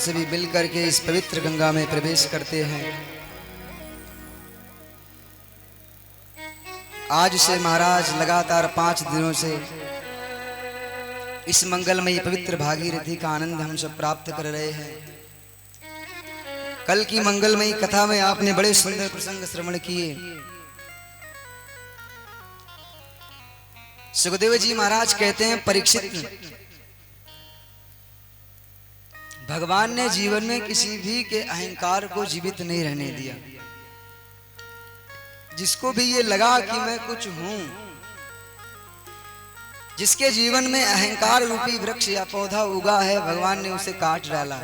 सभी मिलकर के इस पवित्र गंगा में प्रवेश करते हैं। आज से महाराज लगातार 5 दिनों से इस मंगलमयी पवित्र भागीरथी का आनंद हम सब प्राप्त कर रहे हैं। कल की मंगलमयी कथा में आपने बड़े सुंदर प्रसंग श्रवण किए। सुखदेव जी महाराज कहते हैं, परीक्षित, भगवान ने जीवन में किसी भी के अहंकार को जीवित नहीं रहने दिया। जिसको भी ये लगा कि मैं कुछ हूं, जिसके जीवन में अहंकार रूपी वृक्ष या पौधा उगा है, भगवान ने उसे काट डाला।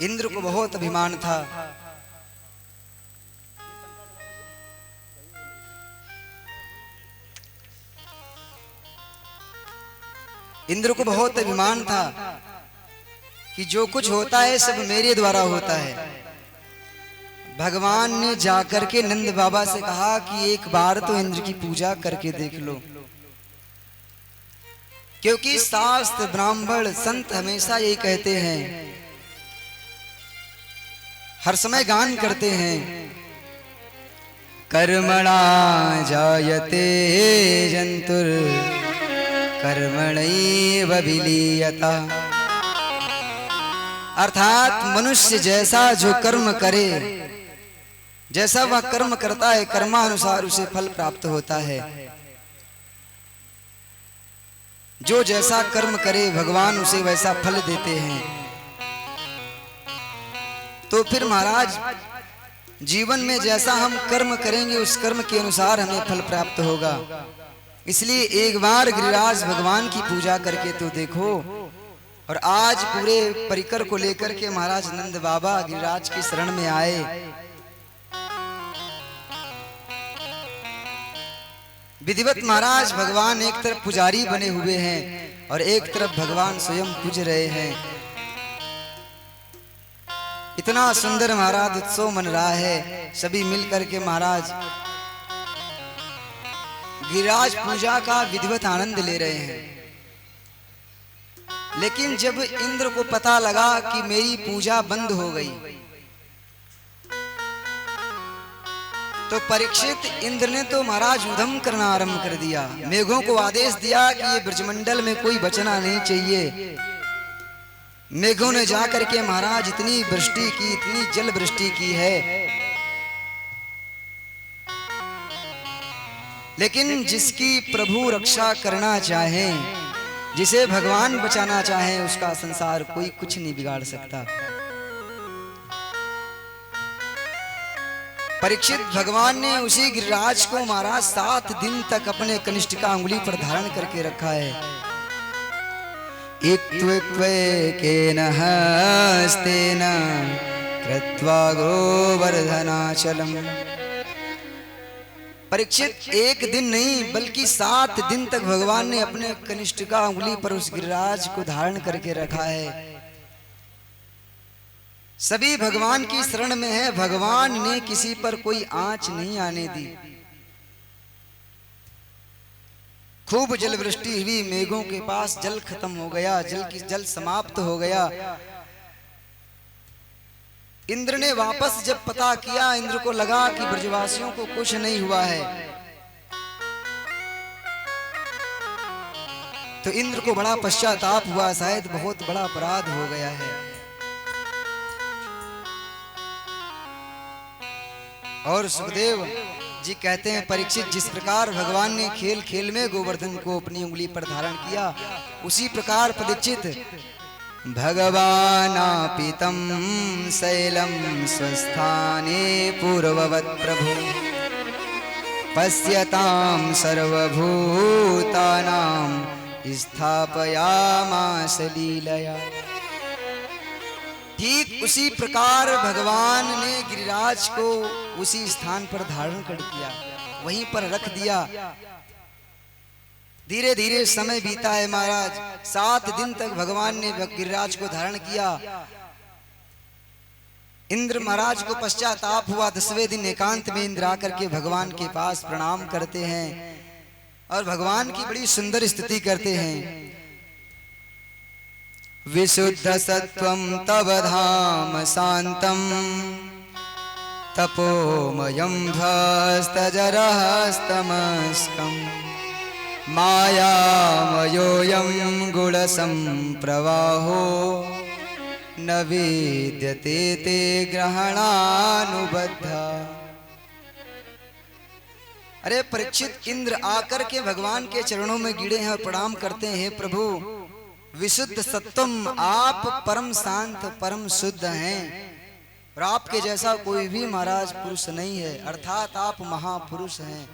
इंद्र को बहुत अभिमान था। इंद्र को बहुत अभिमान था कि जो कुछ होता है सब मेरे द्वारा होता है। भगवान ने जाकर के नंद बाबा से कहा कि एक बार तो इंद्र की पूजा करके देख लो, क्योंकि शास्त्र ब्राह्मण संत हमेशा यही कहते हैं, हर समय गान करते हैं, कर्मणा जायते जंतुर कर्मणैव विलीयता। अर्थात मनुष्य जैसा जो कर्म करे, जैसा वह कर्म करता है, कर्मानुसार उसे फल प्राप्त होता है। जो जैसा कर्म करे भगवान उसे वैसा फल देते हैं। तो फिर महाराज, जीवन में जैसा हम कर्म करेंगे उस कर्म के अनुसार हमें फल प्राप्त होगा। इसलिए एक बार गिरिराज भगवान की पूजा करके तो देखो। और आज पूरे परिकर को लेकर के महाराज नंद बाबा गिरिराज की शरण में आए। विधिवत महाराज भगवान एक तरफ पुजारी बने हुए हैं और एक तरफ भगवान स्वयं पूज रहे हैं। इतना सुंदर महाराज उत्सव मन रहा है। सभी मिलकर के महाराज गिरिराज पूजा का विधिवत आनंद ले रहे हैं। लेकिन जब इंद्र को पता लगा कि मेरी पूजा बंद हो गई, तो परीक्षित, इंद्र ने तो महाराज उधम करना आरंभ कर दिया। मेघों को आदेश दिया कि ये ब्रजमंडल में कोई बचना नहीं चाहिए। मेघों ने जाकर के महाराज इतनी वृष्टि की, इतनी जल वृष्टि की है। लेकिन जिसकी प्रभु रक्षा करना चाहे, जिसे भगवान बचाना चाहे, उसका संसार कोई कुछ नहीं बिगाड़ सकता। परीक्षित, भगवान ने उसी गिरिराज को महाराज 7 दिन तक अपने कनिष्ठ का अंगुली पर धारण करके रखा है। इत्त्वेकेन हस्तेन कृत्वा गोवर्धनाचलम्। परीक्षित, एक दिन नहीं बल्कि 7 दिन तक भगवान ने अपने कनिष्ठ का अंगुली पर उस गिरिराज को धारण करके रखा है। सभी भगवान की शरण में है। भगवान ने किसी पर कोई आंच नहीं आने दी। खूब जल वृष्टि हुई, मेघों के पास जल खत्म हो गया, जल समाप्त हो गया। इंद्र ने वापस जब पता किया, इंद्र को लगा कि ब्रजवासियों को कुछ नहीं हुआ है, तो इंद्र को बड़ा पश्चाताप हुआ, शायद बहुत बड़ा अपराध हो गया है। और सुखदेव जी कहते हैं, परीक्षित, जिस प्रकार भगवान ने खेल खेल में गोवर्धन को अपनी उंगली पर धारण किया, उसी प्रकार परीक्षित भगवानापितं शैलं स्वस्थाने पूर्ववत् प्रभु पश्यतां सर्वभूतानां स्थापयामास लीलया। ठीक उसी प्रकार भगवान ने गिरिराज को उसी स्थान पर धारण कर दिया, वहीं पर रख दिया। धीरे धीरे समय बीता है महाराज। 7 दिन तक भगवान ने गिरिराज को धारण किया। इंद्र महाराज को पश्चाताप हुआ। 10वें दिन एकांत में इंद्र आकर के भगवान के पास प्रणाम करते हैं और भगवान की बड़ी सुंदर स्तुति करते हैं। विशुद्ध सत्वं तव धाम शांतं तपोमयं ध्वस्तजरस्तमस्कं मायामयोऽयं गुणसंप्रवाहो न विद्यते ते ग्रहणानुबद्धा। अरे परीक्षित, इंद्र आकर के भगवान के चरणों में गिरे हैं और प्रणाम करते हैं, प्रभु विशुद्ध सत्वम, आप परम शांत परम शुद्ध हैं और आपके जैसा कोई भी महाराज पुरुष नहीं है, अर्थात आप महापुरुष हैं।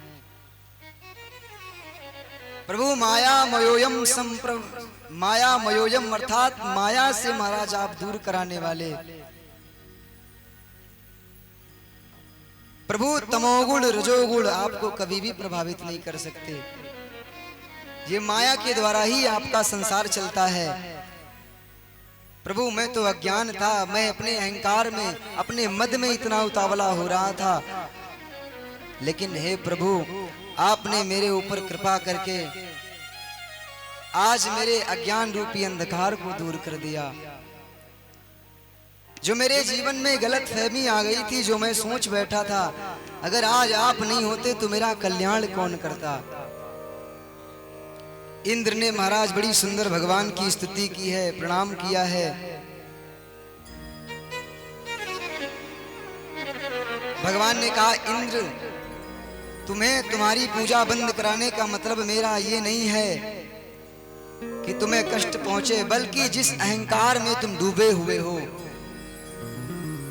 प्रभु मायामयोयम अर्थात माया से महाराज आप दूर कराने वाले। प्रभु तमोगुण रजोगुण आपको कभी भी प्रभावित नहीं कर सकते, ये माया के द्वारा ही आपका संसार चलता है। प्रभु मैं तो अज्ञान था, मैं अपने अहंकार में अपने मद में इतना उतावला हो रहा था, लेकिन हे प्रभु आपने मेरे ऊपर कृपा करके आज मेरे अज्ञान रूपी अंधकार को दूर कर दिया। जो मेरे जीवन में गलत फहमी आ गई थी, जो मैं सोच बैठा था अगर आज आप नहीं होते तो मेरा कल्याण कौन करता। इंद्र ने महाराज बड़ी सुंदर भगवान की स्तुति की है, प्रणाम किया है। भगवान ने कहा इंद्र तुम्हें तुम्हारी पूजा बंद कराने का मतलब मेरा ये नहीं है कि तुम्हें कष्ट पहुंचे, बल्कि जिस अहंकार में तुम डूबे हुए हो,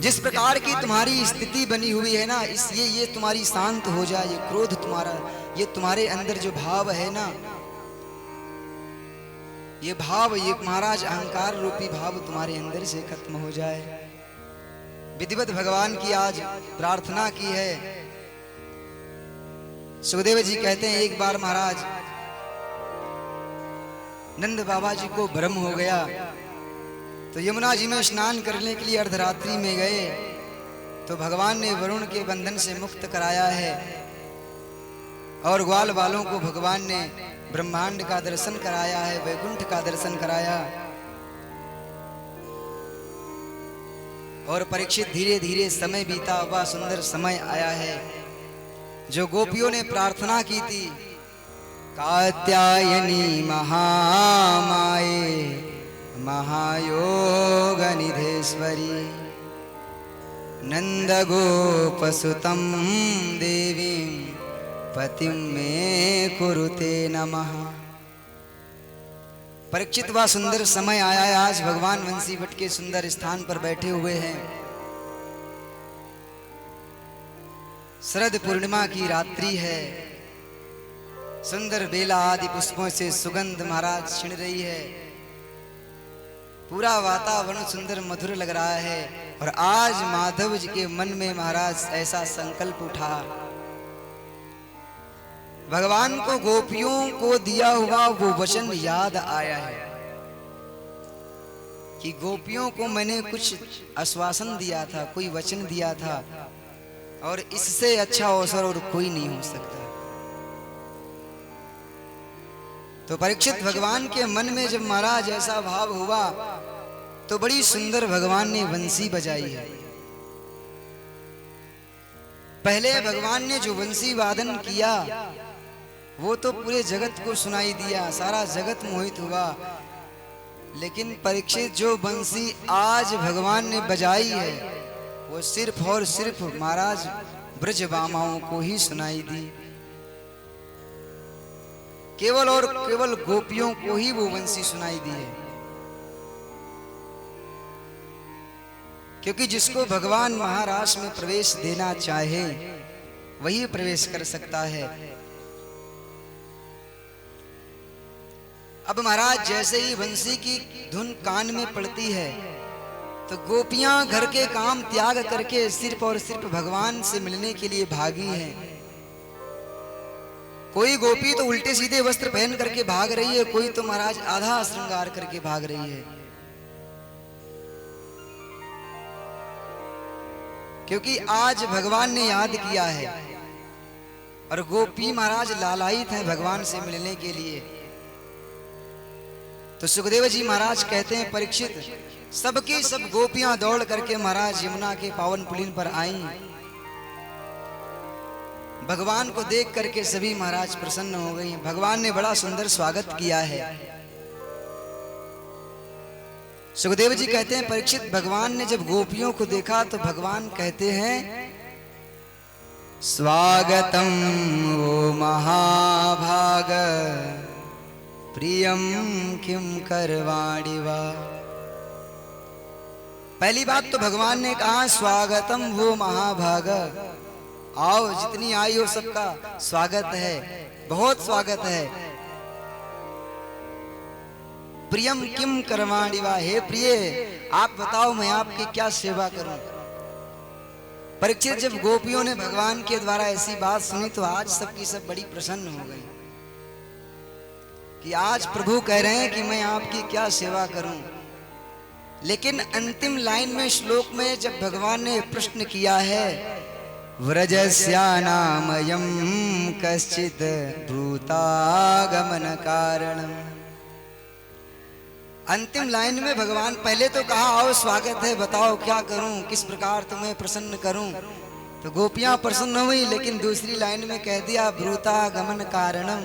जिस प्रकार की तुम्हारी स्थिति बनी हुई है ना, इसलिए ये तुम्हारी शांत हो जाए, ये क्रोध तुम्हारा, ये तुम्हारे अंदर जो भाव है ना, ये भाव, ये महाराज अहंकार रूपी भाव तुम्हारे अंदर से खत्म हो जाए। विधिवत भगवान की आज प्रार्थना की है। सुखदेव जी कहते हैं एक बार महाराज नंद बाबा जी को भ्रम हो गया, तो यमुना जी में स्नान करने के लिए अर्धरात्रि में गए, तो भगवान ने वरुण के बंधन से मुक्त कराया है और ग्वाल बालों को भगवान ने ब्रह्मांड का दर्शन कराया है, वैकुंठ का दर्शन कराया। और परीक्षित धीरे धीरे समय बीता, वह सुंदर समय आया है जो गोपियों ने प्रार्थना की थी, कात्यायनी महामाये महायोग निधेश्वरी नंद गोपसुतं देवीं पतिं मे कुरुते नमः। परीक्षित वह सुंदर समय आया है, आज भगवान वंशी भट्ट के सुंदर स्थान पर बैठे हुए हैं। शरद पूर्णिमा की रात्रि है, सुंदर बेला आदि पुष्पों से सुगंध महाराज छिड़ रही है, पूरा वातावरण सुंदर मधुर लग रहा है। और आज माधव जी के मन में महाराज ऐसा संकल्प उठा, भगवान को गोपियों को दिया हुआ वो वचन याद आया है कि गोपियों को मैंने कुछ आश्वासन दिया था, कोई वचन दिया था, और इससे अच्छा अवसर और कोई नहीं हो सकता। तो परीक्षित भगवान के मन में जब महाराज ऐसा भाव हुआ तो बड़ी सुंदर भगवान ने वंशी बजाई है। पहले भगवान ने जो वंशी वादन किया वो तो पूरे जगत को सुनाई दिया, सारा जगत मोहित हुआ, लेकिन परीक्षित जो बंसी आज भगवान ने बजाई है वो सिर्फ और सिर्फ महाराज ब्रजबामाओं को ही सुनाई दी, केवल और केवल गोपियों को ही वो बंसी सुनाई दी है। क्योंकि जिसको भगवान महाराज में प्रवेश देना चाहे वही प्रवेश कर सकता है। अब महाराज जैसे ही बंसी की धुन कान में पड़ती है तो गोपियां घर के काम त्याग करके सिर्फ और सिर्फ भगवान से मिलने के लिए भागी हैं। कोई गोपी तो उल्टे सीधे वस्त्र पहन करके भाग रही है, कोई तो महाराज आधा श्रृंगार करके भाग रही है, क्योंकि आज भगवान ने याद किया है और गोपी महाराज लालायित हैं भगवान से मिलने के लिए। तो सुखदेव जी महाराज कहते हैं, परीक्षित, सबकी सब गोपियां दौड़ करके महाराज यमुना के पावन पुलिन पर आईं। भगवान को देख करके सभी महाराज प्रसन्न हो गई हैं। भगवान ने बड़ा सुंदर स्वागत किया है। सुखदेव जी कहते हैं, परीक्षित, भगवान ने जब गोपियों को देखा तो भगवान कहते हैं, स्वागतम वो महाभाग प्रियम किम करवाणि वा। पहली बात तो भगवान ने कहा, स्वागतम वो महाभाग, आओ, जितनी आई हो सबका स्वागत है, बहुत स्वागत है। प्रियम किम करवाणि वा, हे प्रिय, आप बताओ मैं आपकी क्या सेवा करूं। परीक्षित, जब गोपियों ने भगवान के द्वारा ऐसी बात सुनी तो आज सबकी सब बड़ी प्रसन्न हो गई कि आज प्रभु कह रहे हैं कि मैं आपकी क्या सेवा करूं। लेकिन अंतिम लाइन में, श्लोक में, जब भगवान ने प्रश्न किया है, व्रजस्यानामयं कश्चित् ब्रूतागमन कारणम्, अंतिम लाइन में भगवान पहले तो कहा, आओ स्वागत है, बताओ क्या करूं, किस प्रकार तुम्हें प्रसन्न करूं। तो गोपियां प्रसन्न हुई, लेकिन दूसरी लाइन में कह दिया, ब्रूतागमन कारणम,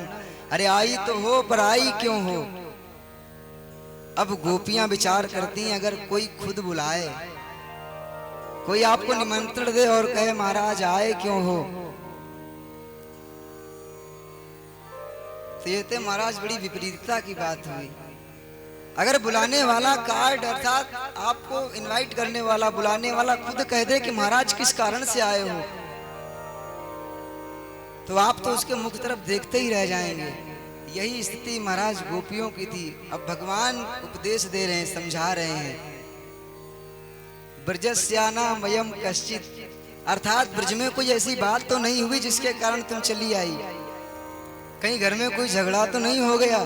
अरे आई तो हो पर आई क्यों हो। अब गोपियां विचार करती हैं, अगर कोई खुद बुलाए, कोई आपको निमंत्रण दे और कहे महाराज आए क्यों हो, तो ये तो महाराज बड़ी विपरीतता की बात हुई। अगर बुलाने वाला कार्ड अर्थात आपको इनवाइट करने वाला, बुलाने वाला खुद कह दे कि महाराज किस कारण से आए हो, तो आप तो उसके मुख तरफ देखते ही रह जाएंगे। यही स्थिति महाराज गोपियों की थी। अब भगवान उपदेश दे रहे हैं, समझा रहे हैं, ब्रजस्यानामयं कश्चित्, अर्थात ब्रज में कोई ऐसी बात तो नहीं हुई जिसके कारण तुम चली आई, कहीं घर में कोई झगड़ा तो नहीं हो गया।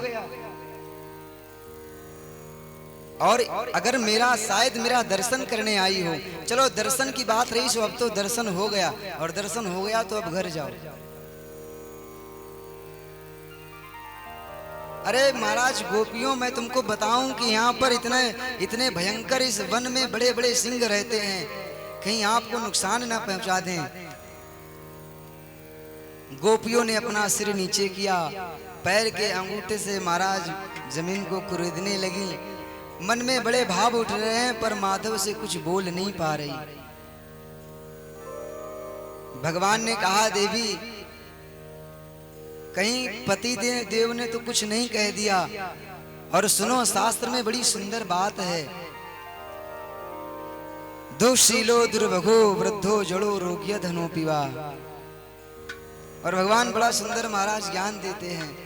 और अगर शायद मेरा दर्शन करने आई हो, चलो दर्शन की बात रही सो अब तो दर्शन हो गया, और दर्शन हो गया तो अब घर जाओ। अरे महाराज गोपियों, मैं तुमको बताऊं कि यहाँ पर इतने भयंकर इस वन में बड़े बड़े सिंह रहते हैं, कहीं आपको नुकसान ना पहुंचा दें। गोपियों ने अपना सिर नीचे किया, पैर के अंगूठे से महाराज जमीन को कुरेदने लगी, मन में बड़े भाव उठ रहे हैं, पर माधव से कुछ बोल नहीं पा रही। भगवान ने कहा, देवी, कहीं पति देव ने तो कुछ नहीं कह दिया, और सुनो, शास्त्र में बड़ी सुंदर बात है, दुःशीलो दुर्भगो वृद्धो जड़ो रोग्य धनो पीवा। और भगवान बड़ा सुंदर महाराज ज्ञान देते हैं,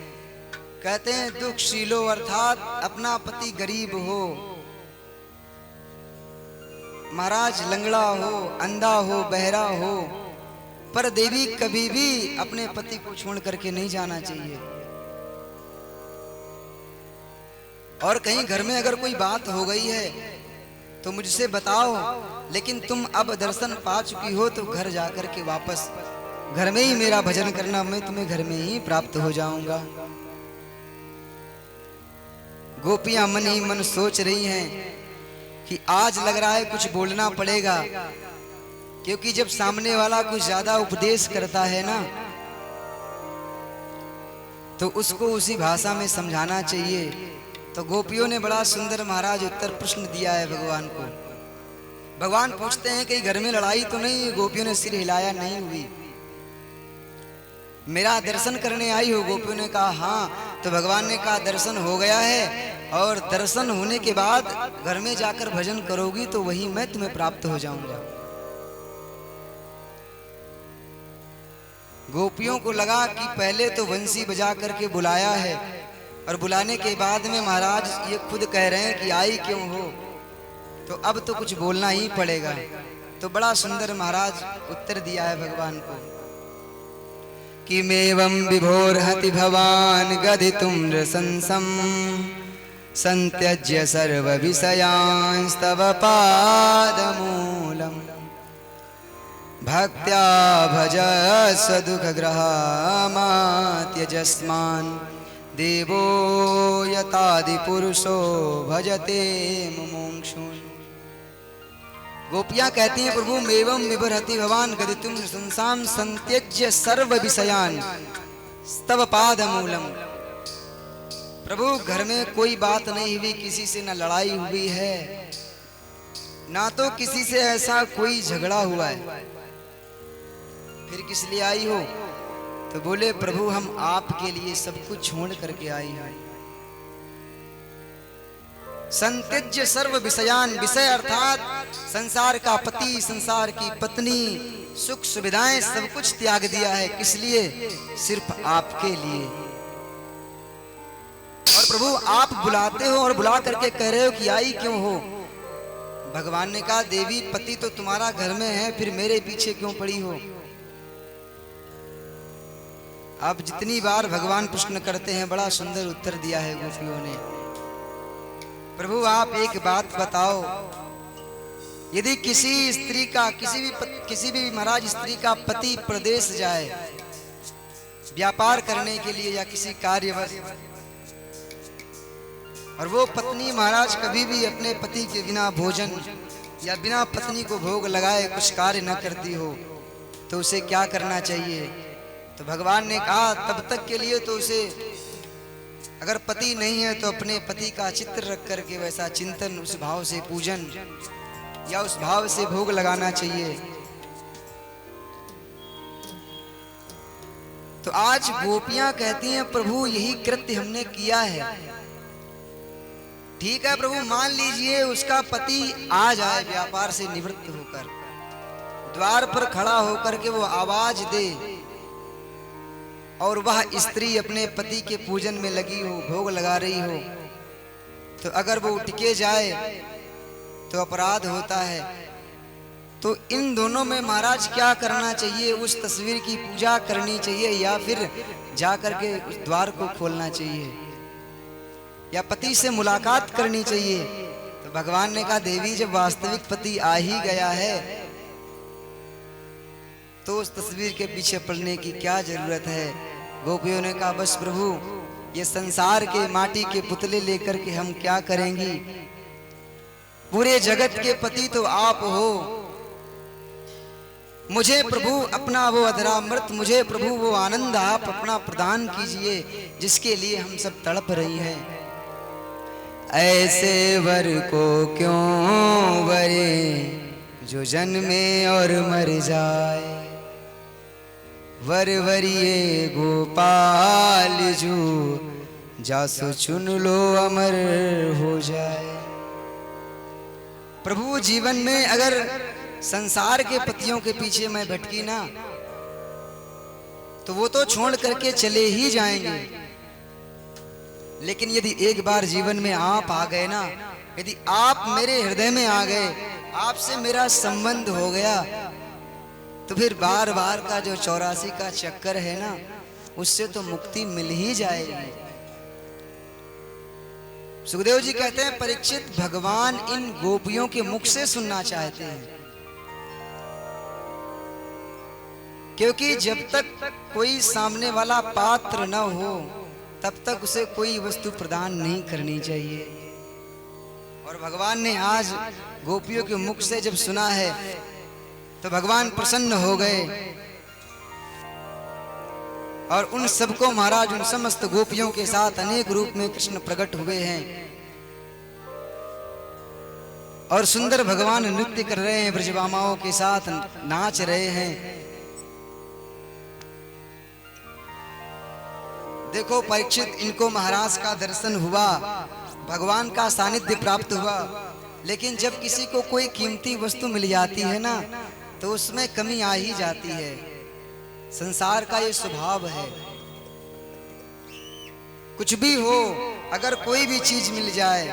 कहते हैं दुःशीलो अर्थात अपना पति गरीब हो, महाराज लंगड़ा हो, अंधा हो, बहरा हो, पर देवी कभी भी अपने पति को छोड़ करके नहीं जाना चाहिए। और कहीं घर में अगर कोई बात हो गई है तो मुझसे बताओ, लेकिन तुम अब दर्शन पा चुकी हो तो घर जाकर के वापस घर में ही मेरा भजन करना, मैं तुम्हें घर में ही प्राप्त हो जाऊंगा। गोपियां मन ही मन सोच रही हैं कि आज लग रहा है कुछ बोलना पड़ेगा, क्योंकि जब सामने वाला कुछ ज्यादा उपदेश करता है ना, तो उसको उसी भाषा में समझाना चाहिए। तो गोपियों ने बड़ा सुंदर महाराज उत्तर प्रश्न दिया है भगवान को। भगवान पूछते हैं कि घर में लड़ाई तो नहीं? गोपियों ने सिर हिलाया, नहीं हुई। मेरा दर्शन करने आई हो? गोपियों ने कहा हाँ। तो भगवान ने कहा दर्शन हो गया है, और दर्शन होने के बाद घर में जाकर भजन करोगी तो वही मैं तुम्हें प्राप्त हो जाऊंगा। गोपियों को लगा कि पहले तो बंसी बजा करके बुलाया है, और बुलाने के बाद में महाराज ये खुद कह रहे हैं कि आई क्यों हो, तो अब तो कुछ बोलना ही पड़ेगा। तो बड़ा सुंदर महाराज उत्तर दिया है भगवान को कि मेवं विभोर्हति भवान गदितुं रसंसं संत्यज्य सर्व विषयांस्तव पादमूलम् भक्त्या भजस्व दुःखग्रहामात्यजस्मान् देवो यतादि पुरुषो भजते मुमुक्षुन्। गोपियां कहती हैं प्रभु मेवं बिभर्ति भवान गदितुम संसाम संत्यज्य सर्व विषयान स्तव पाद मूलम। प्रभु घर में कोई बात नहीं हुई, किसी से न लड़ाई हुई है, ना तो किसी से ऐसा कोई झगड़ा हुआ है, फिर किस लिए आई हो? तो बोले प्रभु हम आपके लिए सब कुछ छोड़ करके आई हैं। संत्यज्य सर्व विषयान, विषय अर्थात संसार का पति, संसार की पत्नी, सुख सुविधाएं सब कुछ त्याग दिया है। किस लिए? सिर्फ आपके लिए। और प्रभु आप बुलाते हो और बुला करके कह रहे हो कि आई क्यों हो? भगवान ने कहा देवी पति तो तुम्हारा घर में है, फिर मेरे पीछे क्यों पड़ी हो? आप जितनी बार भगवान प्रश्न करते हैं बड़ा सुंदर उत्तर दिया है गोपियों ने। प्रभु आप एक बात बताओ, यदि किसी स्त्री का किसी भी महाराज स्त्री का पति प्रदेश जाए व्यापार करने के लिए या किसी कार्यवश, और वो पत्नी महाराज कभी भी अपने पति के बिना भोजन या बिना पत्नी को भोग लगाए कुछ कार्य न करती हो, तो उसे क्या करना चाहिए? तो भगवान ने कहा तब तक के लिए तो उसे, अगर पति नहीं है तो अपने पति का चित्र रख करके वैसा चिंतन, उस भाव से पूजन या उस भाव से भोग लगाना चाहिए। तो आज गोपियां कहती हैं प्रभु यही कृत्य हमने किया है। ठीक है प्रभु, मान लीजिए उसका पति आ जाए व्यापार से निवृत्त होकर, द्वार पर खड़ा होकर के वो आवाज दे और वह स्त्री अपने पति के पूजन में लगी हो, भोग लगा रही हो, तो अगर वो उठ के जाए तो अपराध होता है। तो इन दोनों में महाराज क्या करना चाहिए? उस तस्वीर की पूजा करनी चाहिए या फिर जाकर के उस द्वार को खोलना चाहिए या पति से मुलाकात करनी चाहिए? तो भगवान ने कहा देवी जब वास्तविक पति आ ही गया है तो उस तस्वीर के पीछे पड़ने की क्या जरूरत है? गोपियों ने कहा बस प्रभु ये संसार के माटी के पुतले लेकर के हम क्या करेंगी? पूरे जगत के पति तो आप हो, मुझे प्रभु अपना वो अधरामृत, मुझे प्रभु वो आनंद आप अपना प्रदान कीजिए जिसके लिए हम सब तड़प रही हैं। ऐसे वर को क्यों वरे जो जन्मे और मर जाए, वर वरिये गोपाल जो जासो चुन लो अमर हो जाए। प्रभु जीवन में अगर संसार के पतियों के पीछे मैं भटकी ना तो वो तो छोड़ करके चले ही जाएंगे, लेकिन यदि एक बार जीवन में आप आ गए ना, यदि आप मेरे हृदय में आ गए, आपसे मेरा संबंध हो गया, तो फिर बार बार का जो 84 का चक्कर है ना, उससे तो मुक्ति मिल ही जाएगी। सुखदेव जी कहते हैं परीक्षित भगवान इन गोपियों के मुख से सुनना चाहते हैं, क्योंकि जब तक कोई सामने वाला पात्र न हो तब तक उसे कोई वस्तु प्रदान नहीं करनी चाहिए। और भगवान ने आज गोपियों के मुख से जब सुना है तो भगवान प्रसन्न हो गए और उन सबको महाराज, उन समस्त गोपियों के साथ अनेक रूप में कृष्ण प्रकट हुए हैं और सुंदर भगवान नृत्य कर रहे हैं, ब्रजवामाओं के साथ नाच रहे हैं। देखो परीक्षित, इनको महाराज का दर्शन हुआ, भगवान का सानिध्य प्राप्त हुआ, लेकिन जब किसी को कोई कीमती वस्तु मिल जाती है ना तो उसमें कमी आ ही जाती है। संसार का ये स्वभाव है, कुछ भी हो, अगर कोई भी चीज मिल जाए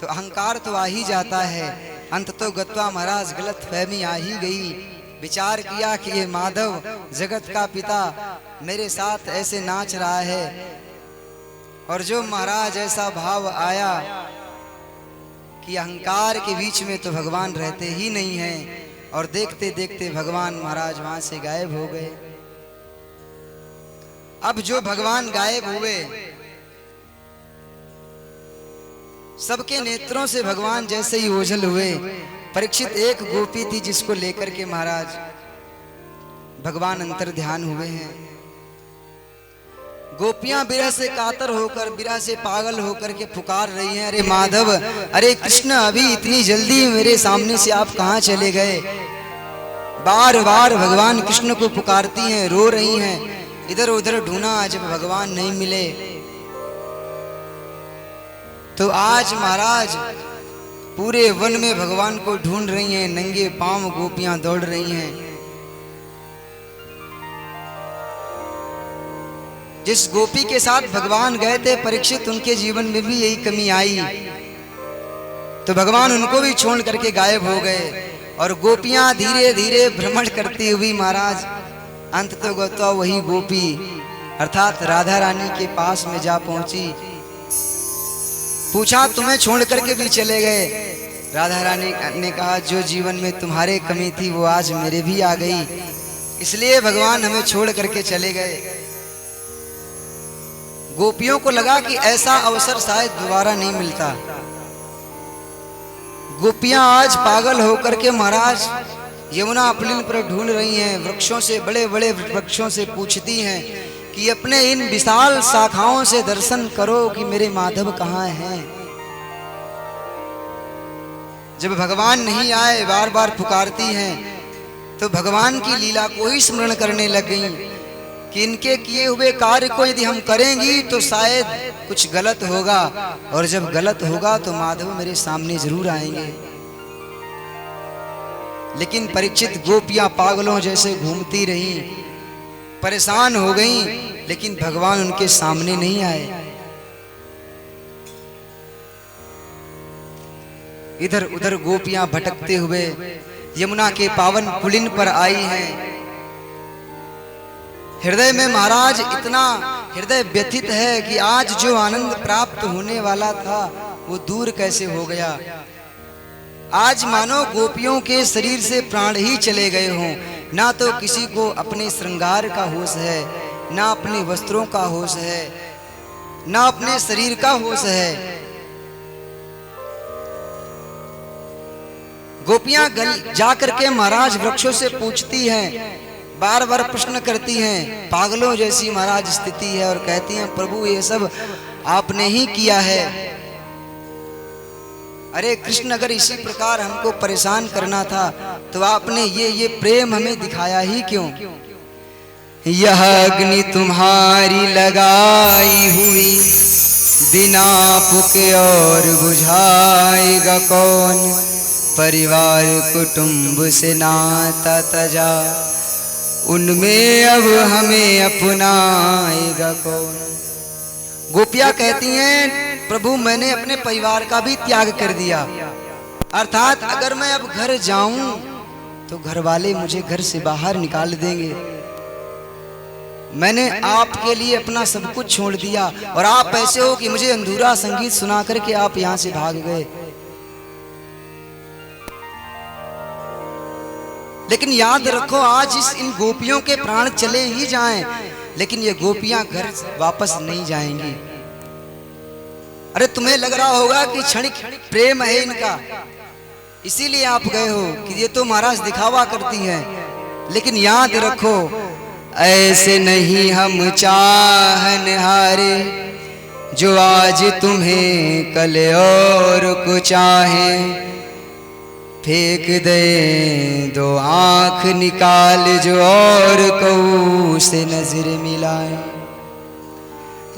तो अहंकार तो आ ही जाता है। अंत तो गत्वा महाराज गलत फहमी आ ही गई। विचार किया कि ये माधव जगत का पिता मेरे साथ ऐसे नाच रहा है, और जो महाराज ऐसा भाव आया कि अहंकार के बीच में तो भगवान रहते ही नहीं हैं, और देखते देखते भगवान महाराज वहां से गायब हो गए। अब जो भगवान गायब हुए, सबके नेत्रों से भगवान जैसे ही ओझल हुए, परीक्षित एक गोपी थी जिसको लेकर के महाराज भगवान अंतर ध्यान हुए हैं। गोपियां विरह से कातर होकर, विरह से पागल होकर के पुकार रही हैं, अरे माधव, अरे कृष्ण, अभी इतनी जल्दी मेरे सामने से आप कहां चले गए। बार बार भगवान कृष्ण को पुकारती हैं, रो रही हैं, इधर उधर ढूंढा, जब भगवान नहीं मिले तो आज महाराज पूरे वन में भगवान को ढूंढ रही हैं, नंगे पांव गोपियां दौड़ रही हैं। जिस गोपी के साथ भगवान गए थे परीक्षित, उनके जीवन में भी यही कमी आई, तो भगवान उनको भी छोड़ करके गायब हो गए और गोपियां धीरे धीरे भ्रमण करती हुई महाराज अंत तो गौता वही गोपी अर्थात राधा रानी के पास में जा पहुंची। पूछा, तुम्हें छोड़ करके भी चले गए। राधा रानी ने कहा, जो जीवन में तुम्हारे कमी थी वो आज मेरे भी आ गई, इसलिए भगवान हमें छोड़ करके चले गए। गोपियों को लगा कि ऐसा अवसर शायद दोबारा नहीं मिलता। गोपियां आज पागल होकर के महाराज यमुना पुलिन पर ढूंढ रही हैं, वृक्षों से, बड़े बड़े वृक्षों से पूछती हैं कि अपने इन विशाल शाखाओं से दर्शन करो कि मेरे माधव कहाँ हैं। जब भगवान नहीं आए, बार बार पुकारती हैं, तो भगवान की लीला को ही स्मरण करने लग गई कि इनके किए हुए कार्य को यदि हम करेंगी तो शायद कुछ गलत होगा, और जब गलत होगा तो माधव मेरे सामने जरूर आएंगे। लेकिन परीक्षित गोपियां पागलों जैसे घूमती रही, परेशान हो गईं, लेकिन भगवान उनके सामने नहीं आए। इधर उधर गोपियां भटकते हुए यमुना के पावन पुलिन पर आई हैं। हृदय में महाराज इतना हृदय व्यथित है कि आज जो आनंद प्राप्त होने वाला था वो दूर कैसे हो गया। आज मानो गोपियों के शरीर से प्राण ही चले गए हों। ना तो किसी को अपने श्रृंगार का होश है, ना अपने वस्त्रों का होश है, ना अपने शरीर का होश है। गोपियां जा करके महाराज वृक्षों से पूछती हैं, बार बार प्रश्न करती हैं, पागलों जैसी महाराज स्थिति है, और कहती हैं, प्रभु ये सब आपने ही किया है। अरे कृष्ण, अगर इसी प्रकार हमको परेशान करना था तो आपने ये प्रेम हमें दिखाया ही क्यों। यह अग्नि तुम्हारी लगाई हुई बिना पुके और बुझाएगा कौन, परिवार कुटुंब से नाता तजा उनमें अब हमें अपनाएगा कौन। गोपियां कहती हैं, प्रभु मैंने अपने परिवार का भी त्याग कर दिया, अर्थात अगर मैं अब घर जाऊं तो घर वाले मुझे घर से बाहर निकाल देंगे। मैंने आपके लिए अपना सब कुछ छोड़ दिया, और आप ऐसे हो कि मुझे अंधूरा संगीत सुना करके आप यहां से भाग गए। लेकिन याद रखो, आज इन गोपियों के प्राण चले ही जाएं, लेकिन ये गोपियां घर वापस नहीं जाएंगी। अरे तुम्हें लग रहा होगा कि क्षणिक प्रेम है इनका, इसीलिए आप गए हो कि ये तो महाराज दिखावा करती हैं। लेकिन याद रखो, ऐसे नहीं हम चाहनहारे, जो आज तुम्हें कल और को चाहे। फेंक दे दो आंख निकाल जो और को से नजर मिलाए।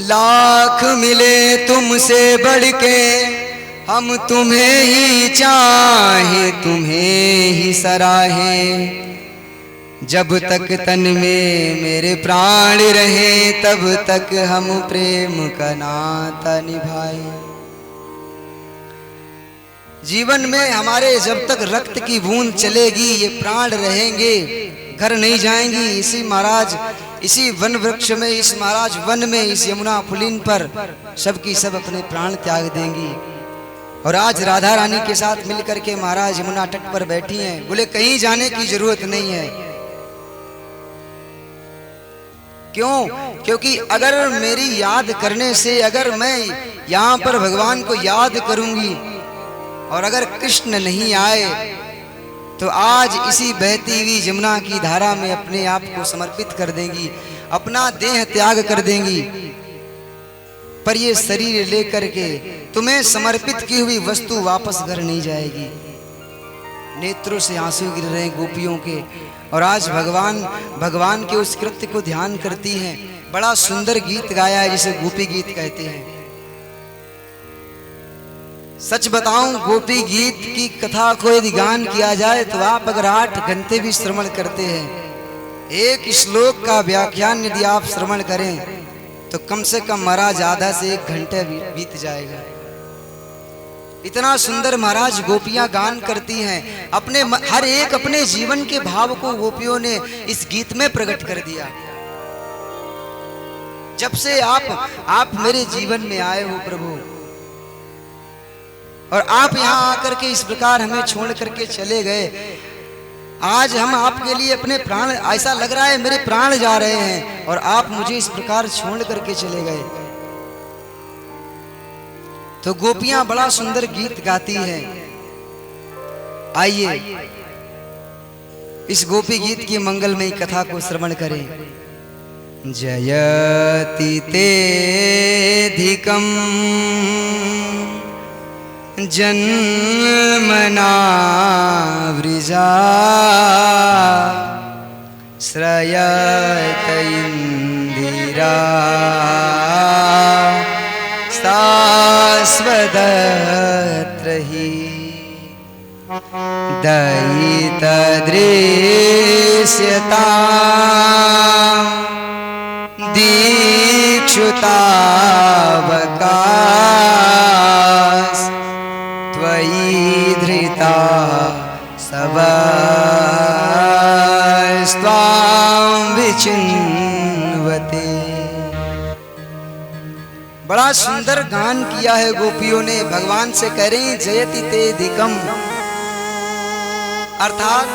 लाख मिले तुमसे बढ़ के हम तुम्हें ही चाहे, तुम्हें ही सराहे। जब तक तन में मेरे प्राण रहे तब तक हम प्रेम का नाता निभाए। जीवन में हमारे जब तक रक्त की बूंद चलेगी, ये प्राण रहेंगे, घर नहीं जाएंगी। इसी महाराज, इसी वन वृक्ष में, इस महाराज वन में, इस यमुना पुलिन पर सब की सब अपने प्राण त्याग देंगी। और आज राधा रानी के साथ मिलकर के महाराज यमुना तट पर बैठी हैं। बोले कहीं जाने की जरूरत नहीं है, क्यों? क्योंकि अगर मेरी याद करने से, अगर मैं यहाँ पर भगवान को याद करूंगी और अगर कृष्ण नहीं आए तो आज इसी बहती हुई जमुना की धारा में अपने आप को समर्पित कर देंगी, अपना देह त्याग कर देंगी। पर ये शरीर लेकर के तुम्हें समर्पित की हुई वस्तु वापस घर नहीं जाएगी। नेत्रों से आंसू गिर रहे हैं गोपियों के, और आज भगवान के उस कृत्य को ध्यान करती हैं। बड़ा सुंदर गीत गाया है जिसे गोपी गीत कहते हैं। सच बताऊं, गोपी गीत की कथा को यदि गान किया जाए तो आप अगर 8 घंटे भी श्रवण करते हैं, एक श्लोक का व्याख्यान यदि आप श्रवण करें तो कम से कम महाराज आधा से 1 घंटा बीत जाएगा। इतना सुंदर महाराज गोपियां गान करती हैं। अपने हर एक अपने जीवन के भाव को गोपियों ने इस गीत में प्रकट कर दिया। जब से आप मेरे जीवन में आए हो प्रभु, और आप यहाँ आकर के इस प्रकार हमें छोड़ करके चले गए, आज हम आपके लिए अपने प्राण, ऐसा लग रहा है मेरे प्राण जा रहे हैं, और आप मुझे इस प्रकार छोड़ करके चले गए। तो गोपियां बड़ा सुंदर गीत गाती हैं। आइए इस गोपी गीत की मंगलमयी कथा को श्रवण करें। जयति तेधिकं जन्मना वृजा श्रयत इंदिरा शाश्वतत्र हि दयितदृश्यता दीक्षुतावकाश त्वयि धृता सबस्त्वां विचिन्वते। बड़ा सुंदर गान किया है गोपियों ने। भगवान से कह रही जयति तेधिकम, अर्थात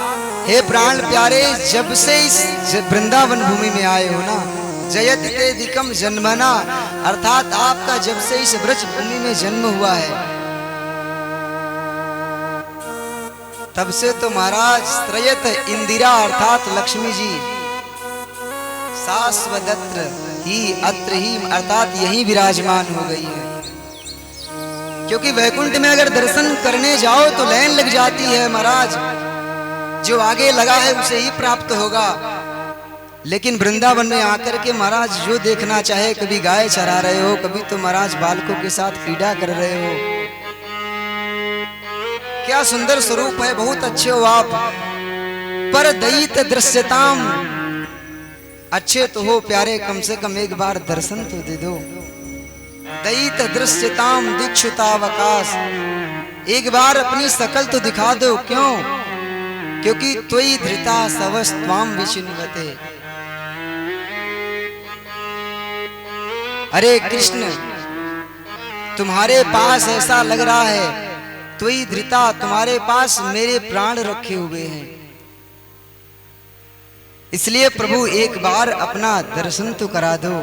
हे प्राण प्यारे, जब से इस वृंदावन भूमि में आए हो ना, जयति तेधिकम जन्मना, अर्थात आपका जब से इस ब्रज भूमि में जन्म हुआ है तब से तो महाराज त्रयत इंदिरा अर्थात लक्ष्मी जी शाश्वतत्र ही अत्र ही अर्थात यही विराजमान हो गई है। क्योंकि वैकुंठ में अगर दर्शन करने जाओ तो लाइन लग जाती है महाराज, जो आगे लगा है उसे ही प्राप्त होगा। लेकिन वृंदावन में आकर के महाराज जो देखना चाहे, कभी गाय चरा रहे हो, कभी तो महाराज बालकों के साथ क्रीड़ा कर रहे हो। क्या सुंदर स्वरूप है, बहुत अच्छे हो आप। पर दयित दृश्यताम, अच्छे तो हो प्यारे, कम से कम एक बार दर्शन तो दे दो। दयित दृश्यताम दीक्षुतावकाश, एक बार अपनी शकल तो दिखा दो। क्यों? क्योंकि त्वयि धृता सवस्त्वाम विचिन्वते। अरे कृष्ण, तुम्हारे पास ऐसा लग रहा है, त्वयि धृता, तुम्हारे पास मेरे प्राण रखे हुए हैं। इसलिए प्रभु एक बार अपना दर्शन तो करा दो।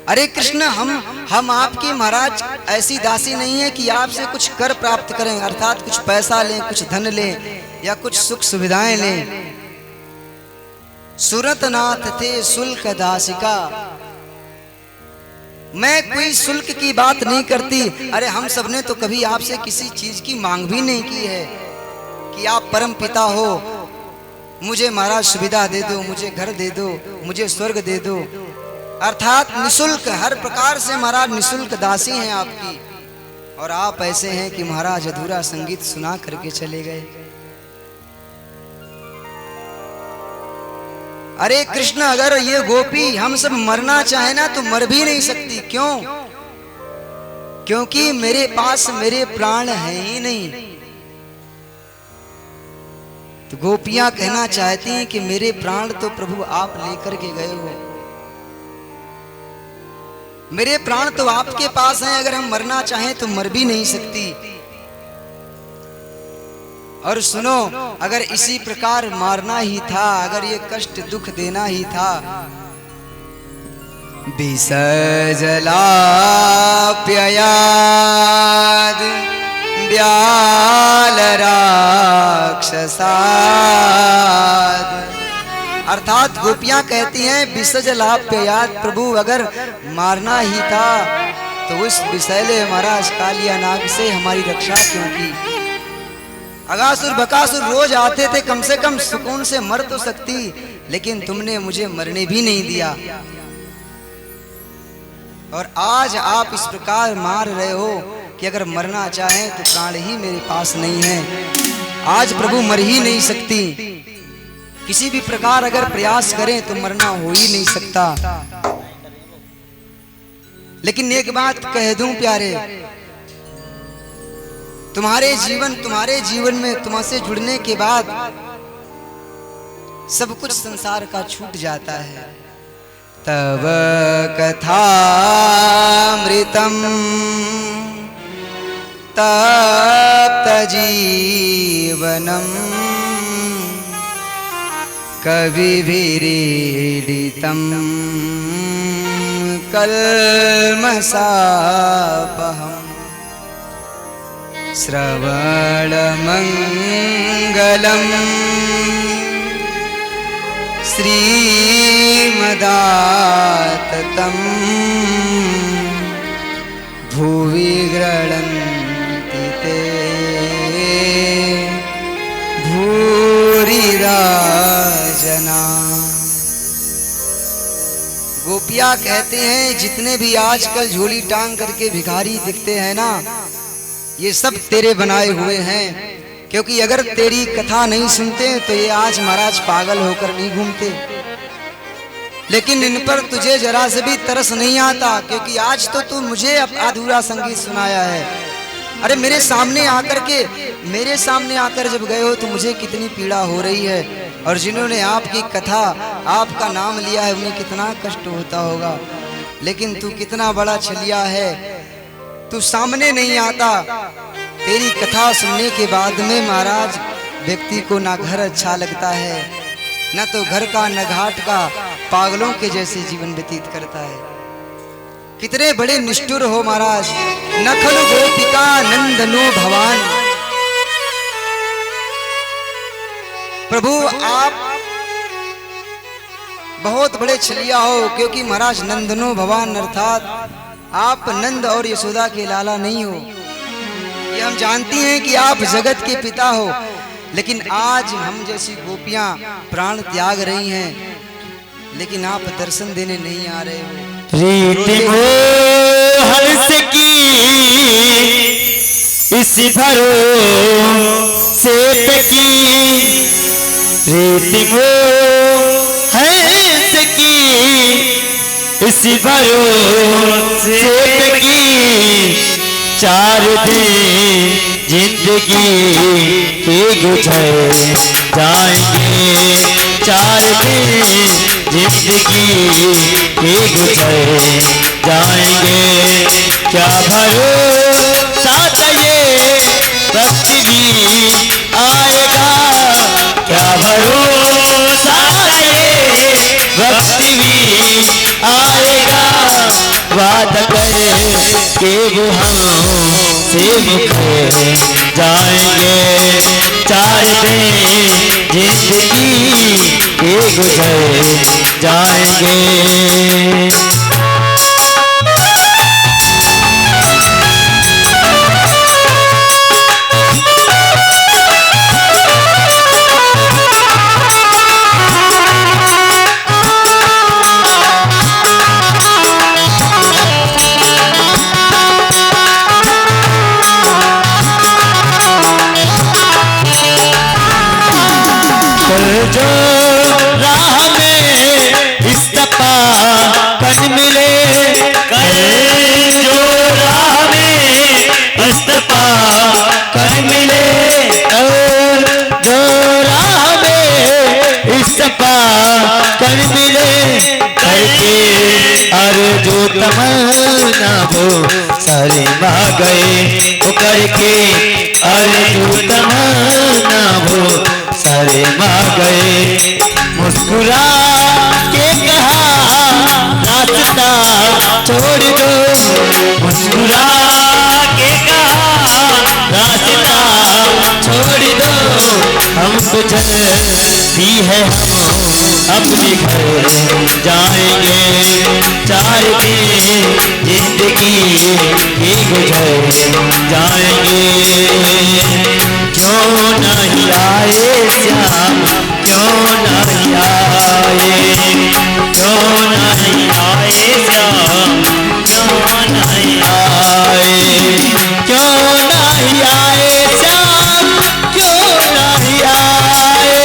अरे कृष्ण, हम आपकी महाराज ऐसी दासी नहीं है कि आपसे कुछ कर प्राप्त करें, अर्थात कुछ पैसा लें, कुछ धन लें या कुछ सुख सुविधाएं लें। सुरतनाथ थे शुल्क दासिका, मैं कोई शुल्क की बात नहीं करती। अरे हम सब ने तो कभी आपसे किसी चीज की मांग भी नहीं की है कि आप परम पिता हो, मुझे महाराज सुविधा दे दो, मुझे घर दे दो, मुझे स्वर्ग दे दो। अर्थात निशुल्क, हर प्रकार से महाराज निशुल्क दासी हैं आपकी। और आप ऐसे हैं कि महाराज अधूरा संगीत सुना करके चले गए। अरे कृष्ण, अगर ये गोपी हम सब मरना चाहे ना तो मर भी नहीं सकती। क्यों? क्योंकि मेरे पास मेरे प्राण हैं ही नहीं। तो गोपियां कहना चाहती हैं कि मेरे प्राण तो प्रभु आप लेकर के गए हो, मेरे प्राण तो आपके पास हैं, अगर हम मरना चाहें तो मर भी नहीं सकती। और सुनो, अगर इसी प्रकार मारना ही था, अगर ये कष्ट दुख देना ही था, विसजलाप्ययाद व्याल राक्षसाद। अर्थात गोपियां कहती हैं विसजलाप्ययाद, प्रभु अगर मारना ही था तो उस विषैले महाराज कालिया नाग से हमारी रक्षा क्यों की। अगासुर बकासुर रोज आते थे, कम से कम सुकून से मर तो सकती, लेकिन तुमने मुझे मरने भी नहीं दिया। और आज आप इस प्रकार मार रहे हो कि अगर मरना चाहें तो प्राण ही मेरे पास नहीं है। आज प्रभु मर ही नहीं सकती, किसी भी प्रकार अगर प्रयास करें तो मरना हो ही नहीं सकता। लेकिन एक बात कह दूं प्यारे, तुम्हारे जीवन में तुमसे जुड़ने के बाद सब कुछ संसार का छूट जाता है। तव कथामृतम तप्त जीवनम कविभिरीडितम कल्मषापहम् श्रवणमंगलम् श्रीमदाततम् भुवि गृह्णन्ति ते भूरिदा जना। गोपियां कहते हैं जितने भी आजकल झोली टांग करके भिखारी दिखते हैं ना, ये सब तेरे बनाए हुए हैं, क्योंकि अगर तेरी कथा नहीं सुनते तो ये आज महाराज पागल होकर नहीं घूमते। लेकिन इन पर तुझे जरा से भी तरस नहीं आता, क्योंकि आज तो तू मुझे अधूरा संगीत सुनाया है। अरे मेरे सामने आकर जब गए हो तो मुझे कितनी पीड़ा हो रही है, और जिन्होंने आपकी कथा आपका नाम लिया है उन्हें कितना कष्ट होता होगा। लेकिन तू कितना बड़ा छलिया है, तू सामने नहीं आता। तेरी कथा सुनने के बाद में महाराज व्यक्ति को ना घर अच्छा लगता है, न तो घर का न घाट का, पागलों के जैसे जीवन व्यतीत करता है। कितने बड़े निष्ठुर हो महाराज। न खलु गोपिका नंदनो भवान। प्रभु आप बहुत बड़े छलिया हो, क्योंकि महाराज नंदनो भवान अर्थात आप नंद और यशोदा के लाला नहीं हो। ये हम जानती हैं कि आप जगत के पिता हो, लेकिन आज हम जैसी गोपियां प्राण त्याग रही हैं, लेकिन आप दर्शन देने नहीं आ रहे हो। रीति हो हर्ष की इस भरोसे की, रीति हो हर्ष की इस भरोसे की, 4 दिन जिंदगी के गुजर जाएंगे, 4 दिन जिंदगी के गुजर जाएंगे। क्या भरोसा ये वक्त भी आएगा, क्या भरोसा ये वक्त भी आएगा। वादा कर के वो हमसे मुकर जाएंगे, 4 दिन जिंदगी के गुजर जाएंगे। जो राह में इस्तफा कन मिले, जो राह में इस्तफा कन मिले, जो राह में इस्तफा कन मिले, करके अर्जो तमन्ना वो सारे मा गए, वो करके अर्जुन तमन्ना वो सारे मा गए। मुस्कुरा के कहा रास्ता छोड़ दो, मुस्कुरा के कहा रास्ता छोड़ दो। हमको जल्दी है हम अपने घर जाएंगे, 4 दिन जिंदगी की गुजर जाएंगे। क्यों नहीं आए श्याम, क्यों नहीं आए, क्यों नहीं आए श्याम, क्यों नहीं आए, क्यों नहीं आए श्याम, क्यों नहीं आए,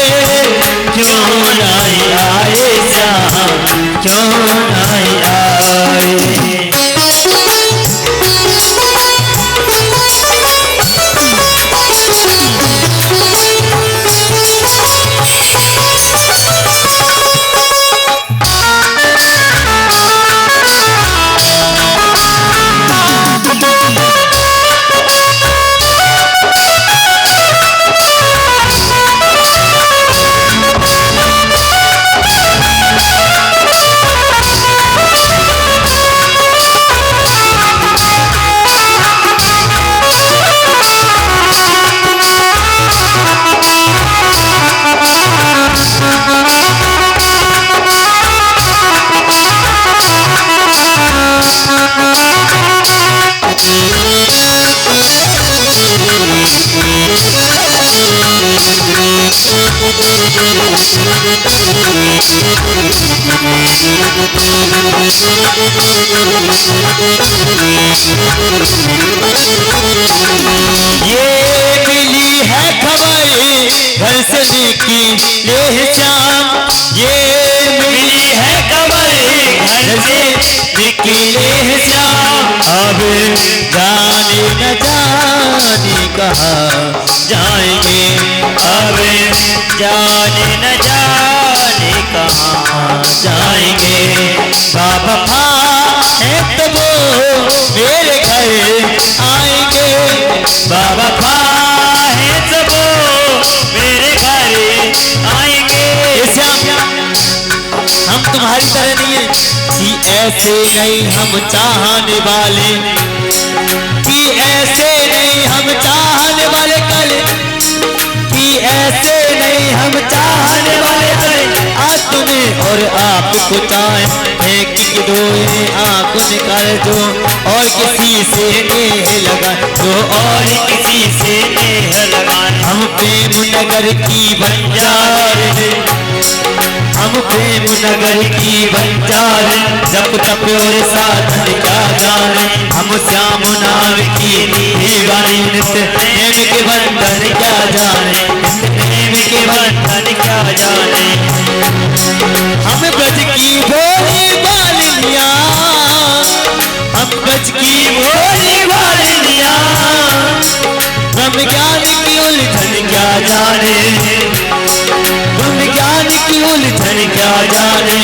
क्यों नहीं आए श्याम, क्यों नहीं आए। ये मिली है खबर घर से निकले श्याम, ये मिली है खबर घर से निकले श्याम। अब जाने न जाने कहाँ जाएंगे, अब जाने न जाने कहाँ जाएंगे। बाबा है तो वो मेरे घर आएंगे, बाबा है तो वो मेरे घर आएंगे। हम तुम्हारी तरह नहीं है कि ऐसे नहीं हम चाहने वाले, कि ऐसे नहीं हम चाहने वाले कल, कि ऐसे नहीं हम चाहने वाले कल। आज तुम्हें और आपको चाहे फेंक दो, आंख निकाल दो और किसी से नेह लगा दो, और किसी से नेह लगा। हम प्रेम नगर की बंजार, हम प्रेम नगर की बंजार, जब तक और साधन क्या जाने। हम श्याम नाम की दीवानी, नित्य प्रेम के बंधन क्या जाने, प्रेम के बंधन क्या जाने। हम ब्रज की भोली बालिनिया, हम ब्रज की भोली बालिनिया, ब्रह्म ज्ञान की उलझन क्या जाने, ब्रह्म ज्ञान की उलझन क्या जाने।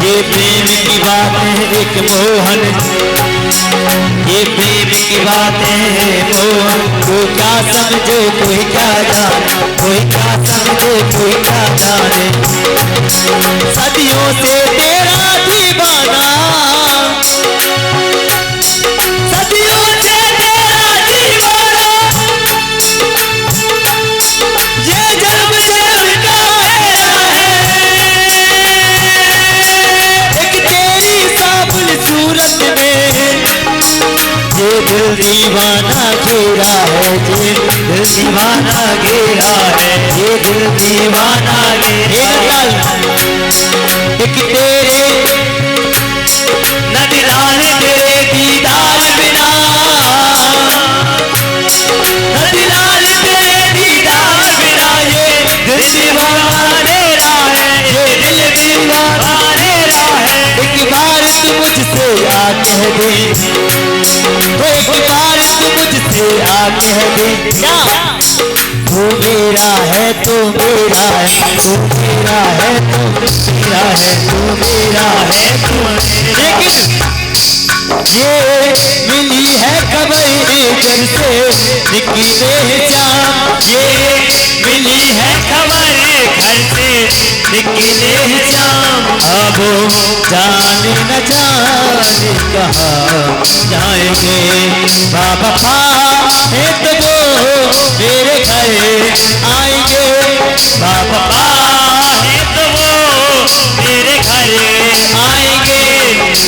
ये प्रेम की बात है एक मोहन, ये प्रेम की बात है मोहन। कोई क्या समझे कोई क्या जाने, कोई क्या समझे कोई क्या जाने। सदियों से तेरा दीवाना, सदियों से तेरा दीवाना, ये जन्म जन्म का है। एक तेरी साबुल सूरत में ये दिल दीवाना घेरा है, ये दिल दीवाना घेरा है, ये दिल दीवाना घेरा। एक तेरे नदिलाल तेरे दीदार बिना, नदिलाल तेरे दीदार बिना, ये दिल दीवाना है, ये दिल दीवाना है। एक बार तू मुझसे आ कह दे, एक बार तू मुझसे आ कह दे, क्या तू मेरा है, तू मेरा है, तू मेरा है, तू मेरा है, तू मेरा है, तू। लेकिन ये मिली है खबर घर से निकले श्याम, ये मिली है खबर घर से निकले श्याम। अब जाने न जाने कहाँ जाएंगे, बाबा है तो वो मेरे घर आएंगे, बाबा है तो वो मेरे घर आएंगे,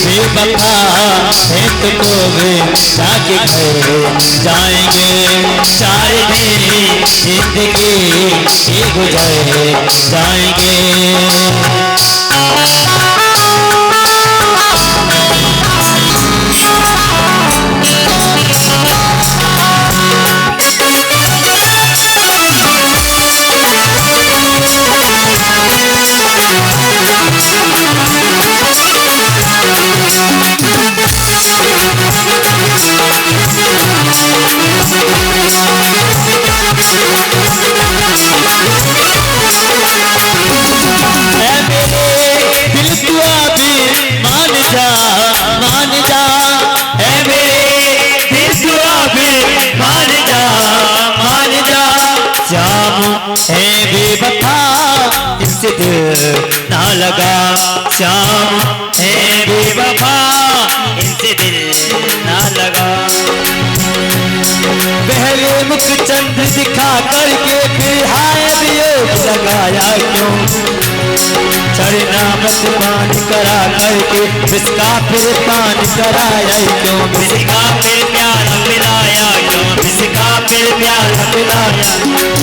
बेवफा है तो वो जाके घर जाएंगे। 4 दिन जिंदगी ही गुजर जाएंगे। है बेवफा इनसे दिल ना लगा, श्याम है बेवफा इनसे दिल ना लगा। पहले मुख चंद्र दिखा करके फिर हाय वियोग लगाया क्यों, चढ़ना मत पान करा करके बिस्का फिर पान कराया क्यों, बिस्का फिर प्यार पिलाया क्यों, बिस्का फिर प्यार पिलाया।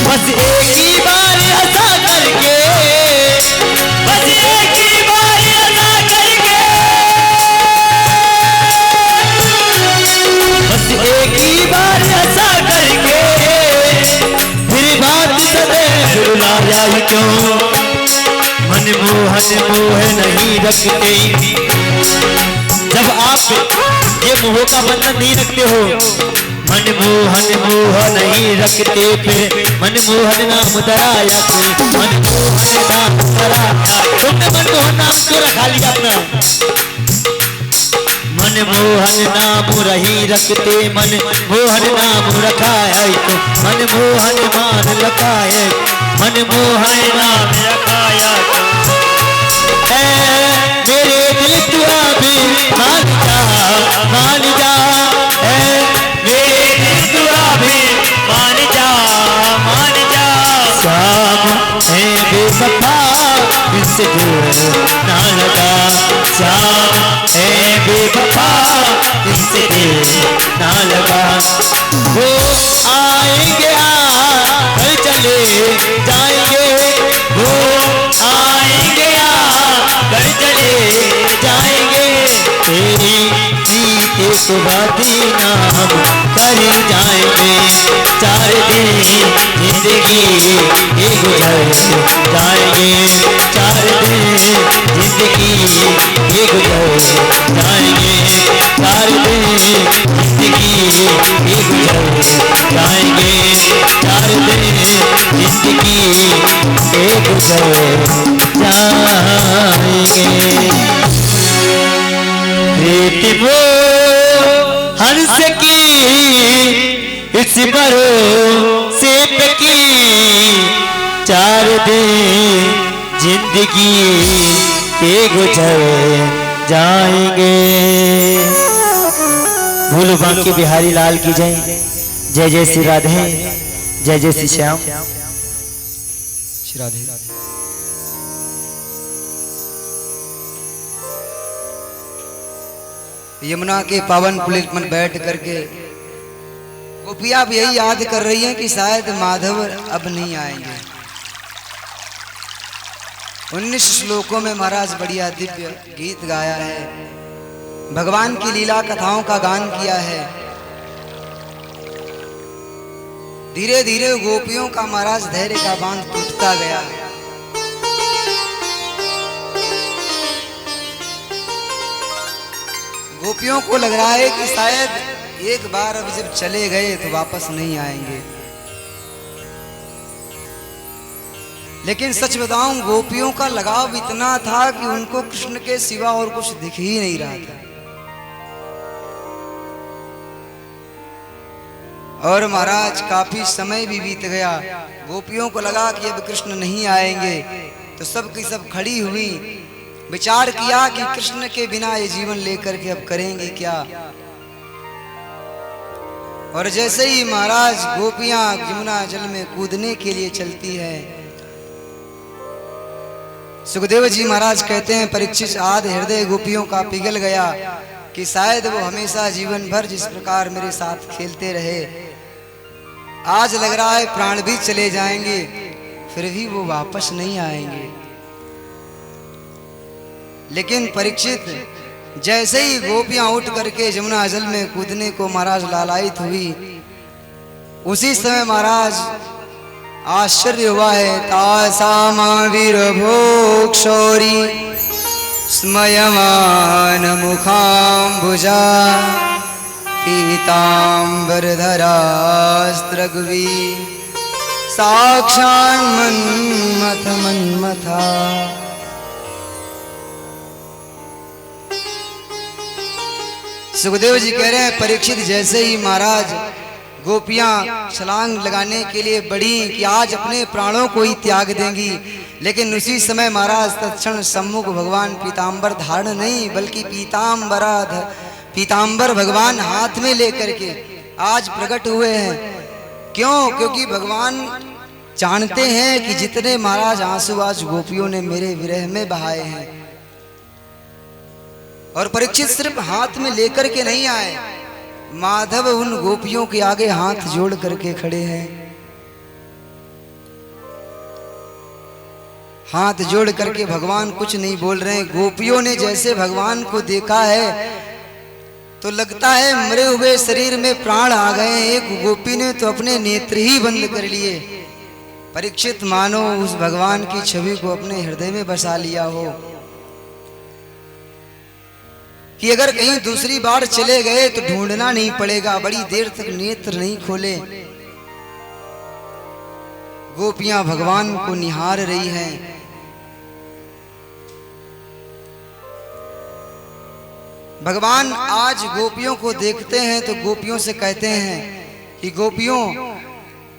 बस एक ही बार ऐसा करके, बस एक ही बार ऐसा करके, बस एक ही बार ऐसा करके फिर बात सदैव रुलाया क्यों। मनमोहन मोह नहीं रखते, जब आप ये मोह का बंधन नहीं रखते हो, मनमोहन मोह नहीं रखते, फिर मनमोहन नाम डराया क्यों, मनमोहन नाम डराया। तुमने मनमोहन नाम क्यों रखा लिया अपना, मनमोहन नाम नहीं रखते, मनमोहन नाम रखा है तो मनमोहन मान रखा है, मनमोहन नाम रखाया। मेरे दिल तू अभी मान जा, मान जा, मेरे दिल तू अभी मान जा, मान जा। श्याम है बेवफा इनसे दिल ना लगा, श्याम है बेवफा इनसे दिल ना लगा। वो आएंगे घर चले जाएंगे, वो आएंगे घर चले जाएंगे, तेरी प्रीत को बदनाम कर जाएंगे। 4 दिन जिंदगी ये गुजर जाएंगे, 4 दिन जिंदगी ये गुजर जाएंगे, 4 दिन जिंदगी ये गुजर जाएंगे, 4 दिन जिंदगी ये गुजर जाएंगे। प्रीति मोह हंस की इस भरोसे पे की, 4 दिन जिंदगी के गुजर जाएंगे। भूल बांके बिहारी लाल की जय, जय जय श्री राधे, जय जय श्री श्याम, श्री राधे। यमुना के पावन पुलिस में बैठ करके गोपियां अब यही याद कर रही हैं कि शायद माधव अब नहीं आएंगे। 19 श्लोकों में महाराज बढ़िया दिव्य गीत गाया है, भगवान की लीला कथाओं का गान किया है। धीरे धीरे गोपियों का महाराज धैर्य का बांध टूटता गया। गोपियों को लग रहा है कि शायद एक बार अब जब चले गए तो वापस नहीं आएंगे। लेकिन सच बताऊं, गोपियों का लगाव इतना था कि उनको कृष्ण के सिवा और कुछ दिख ही नहीं रहा था। और महाराज काफी समय भी बीत गया। गोपियों को लगा कि अब कृष्ण नहीं आएंगे, तो सब की सब खड़ी हुई, विचार किया कि कृष्ण के बिना ये जीवन लेकर के अब करेंगे क्या। और जैसे ही महाराज गोपियां यमुना जल में कूदने के लिए चलती है, सुखदेव जी महाराज कहते हैं परीक्षित आद हृदय गोपियों का पिघल गया कि शायद वो हमेशा जीवन भर जिस प्रकार मेरे साथ खेलते रहे, आज लग रहा है प्राण भी चले जाएंगे फिर भी वो वापस नहीं आएंगे। लेकिन परीक्षित जैसे ही गोपियां उठ करके यमुना जल में कूदने को महाराज लालायित हुई, उसी समय महाराज आश्चर्य हुआ है। तासामावीर भोक्षौरी स्मयमान मुखाम्बुजा पीताम्बरधरास्त्रग्वी साक्षान् मन्मथ मन्मथा। सुखदेव जी कह रहे हैं परीक्षित जैसे ही महाराज गोपियां छलांग लगाने के लिए बढ़ी कि आज अपने प्राणों को ही त्याग देंगी, लेकिन उसी समय महाराज तत्क्षण सम्मुख भगवान पीताम्बर धारण नहीं बल्कि पीताम्बर भगवान हाथ में लेकर के आज प्रकट हुए हैं। क्यों? क्योंकि भगवान जानते हैं कि जितने महाराज आंसू आज गोपियों ने मेरे विरह में बहाए हैं, और परीक्षित सिर्फ हाथ में लेकर के नहीं आए, माधव उन गोपियों के आगे हाथ जोड़ करके खड़े हैं। हाथ जोड़ करके भगवान कुछ नहीं बोल रहे हैं। गोपियों ने जैसे भगवान को देखा है तो लगता है मरे हुए शरीर में प्राण आ गए। एक गोपी ने तो अपने नेत्र ही बंद कर लिए। परीक्षित मानो उस भगवान की छवि को अपने हृदय में बसा लिया हो कि अगर कहीं दूसरी बार चले गए तो ढूंढना नहीं पड़ेगा, बड़ी देर तक नेत्र नहीं खोले। गोपियां भगवान को निहार रही हैं। भगवान आज गोपियों को देखते हैं तो गोपियों से कहते हैं कि गोपियों,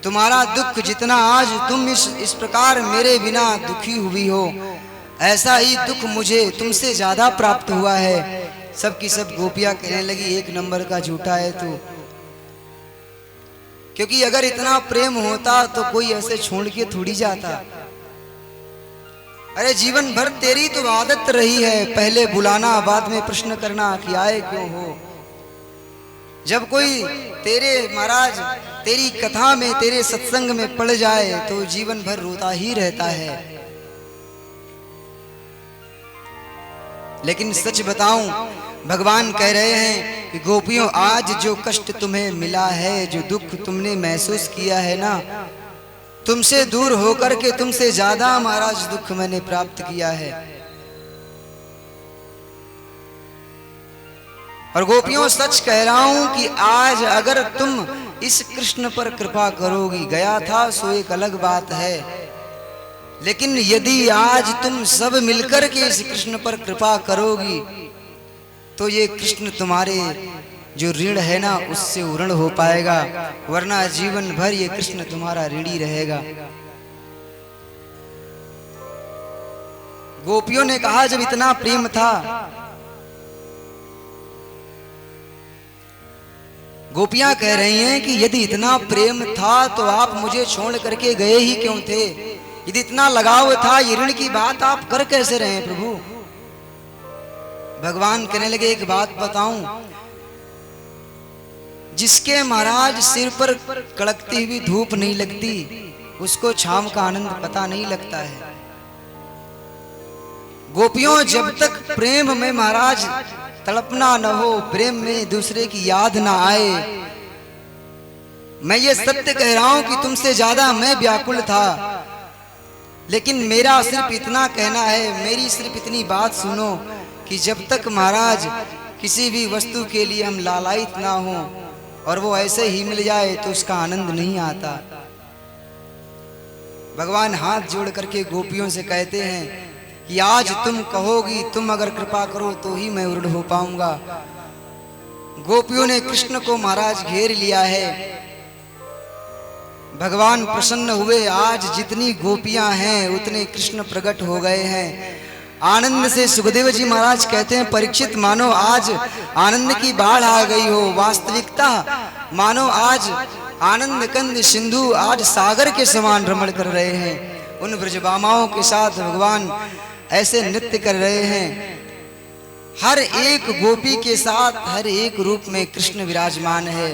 तुम्हारा दुख जितना आज तुम इस प्रकार मेरे बिना दुखी हुई हो, ऐसा ही दुख मुझे तुमसे ज्यादा प्राप्त हुआ है। सब की सब गोपियां कहने लगी एक नंबर का झूठा है तू, क्योंकि अगर इतना प्रेम होता तो कोई ऐसे छोड़ के थोड़ी जाता। अरे जीवन भर तेरी तो आदत रही है पहले बुलाना बाद में प्रश्न करना कि आए क्यों हो। जब कोई तेरे महाराज तेरी कथा में तेरे सत्संग में पड़ जाए तो जीवन भर रोता ही रहता है। लेकिन सच बताऊं, भगवान कह रहे हैं कि गोपियों, आज जो कष्ट तुम्हें मिला है, जो दुख तुमने महसूस किया है ना, तुमसे दूर होकर के तुमसे ज्यादा महाराज दुख मैंने प्राप्त किया है। और गोपियों, सच कह रहा हूं कि आज अगर तुम इस कृष्ण पर कृपा करोगी, गया था सो एक अलग बात है, लेकिन यदि आज तुम सब मिलकर के इस कृष्ण पर कृपा करोगी तो ये कृष्ण तुम्हारे जो ऋण है ना उससे उऋण हो पाएगा, वरना जीवन भर ये कृष्ण तुम्हारा ऋणी रहेगा। गोपियों ने कहा जब इतना प्रेम था, गोपियां कह रही हैं कि यदि इतना प्रेम था तो आप मुझे छोड़ करके गए ही क्यों थे? यदि इतना लगाव था, ये ऋण की बात आप कर कैसे रहे प्रभु? भगवान कहने लगे एक बात बताऊं, जिसके महाराज सिर पर कड़कती हुई धूप नहीं लगती उसको छांव का आनंद पता नहीं लगता है। गोपियों, जब तक प्रेम में महाराज तड़पना न हो, प्रेम में दूसरे की याद ना आए, मैं ये सत्य कह रहा हूं कि तुमसे ज्यादा मैं व्याकुल था, लेकिन मेरा सिर्फ इतना कहना है, मेरी सिर्फ इतनी बात सुनो कि जब तक महाराज किसी भी वस्तु के लिए हम लालायित ना हो और वो ऐसे ही मिल जाए तो उसका आनंद नहीं आता। भगवान हाथ जोड़ करके गोपियों से कहते हैं कि आज तुम कहोगी, तुम अगर कृपा करो तो ही मैं उऋण हो पाऊंगा। गोपियों ने कृष्ण को महाराज घेर लिया है भगवान प्रसन्न हुए। आज जितनी गोपियां हैं उतने कृष्ण प्रकट हो गए हैं। आनंद से सुखदेव जी महाराज कहते हैं, परीक्षित मानो आज आनंद की बाढ़ आ गई हो। वास्तविकता मानो आज आनंद कंद सिंधु आज सागर के समान रमण कर रहे हैं। उन ब्रजबामाओं के साथ भगवान ऐसे नृत्य कर रहे हैं। हर एक गोपी के साथ हर एक रूप में कृष्ण विराजमान है।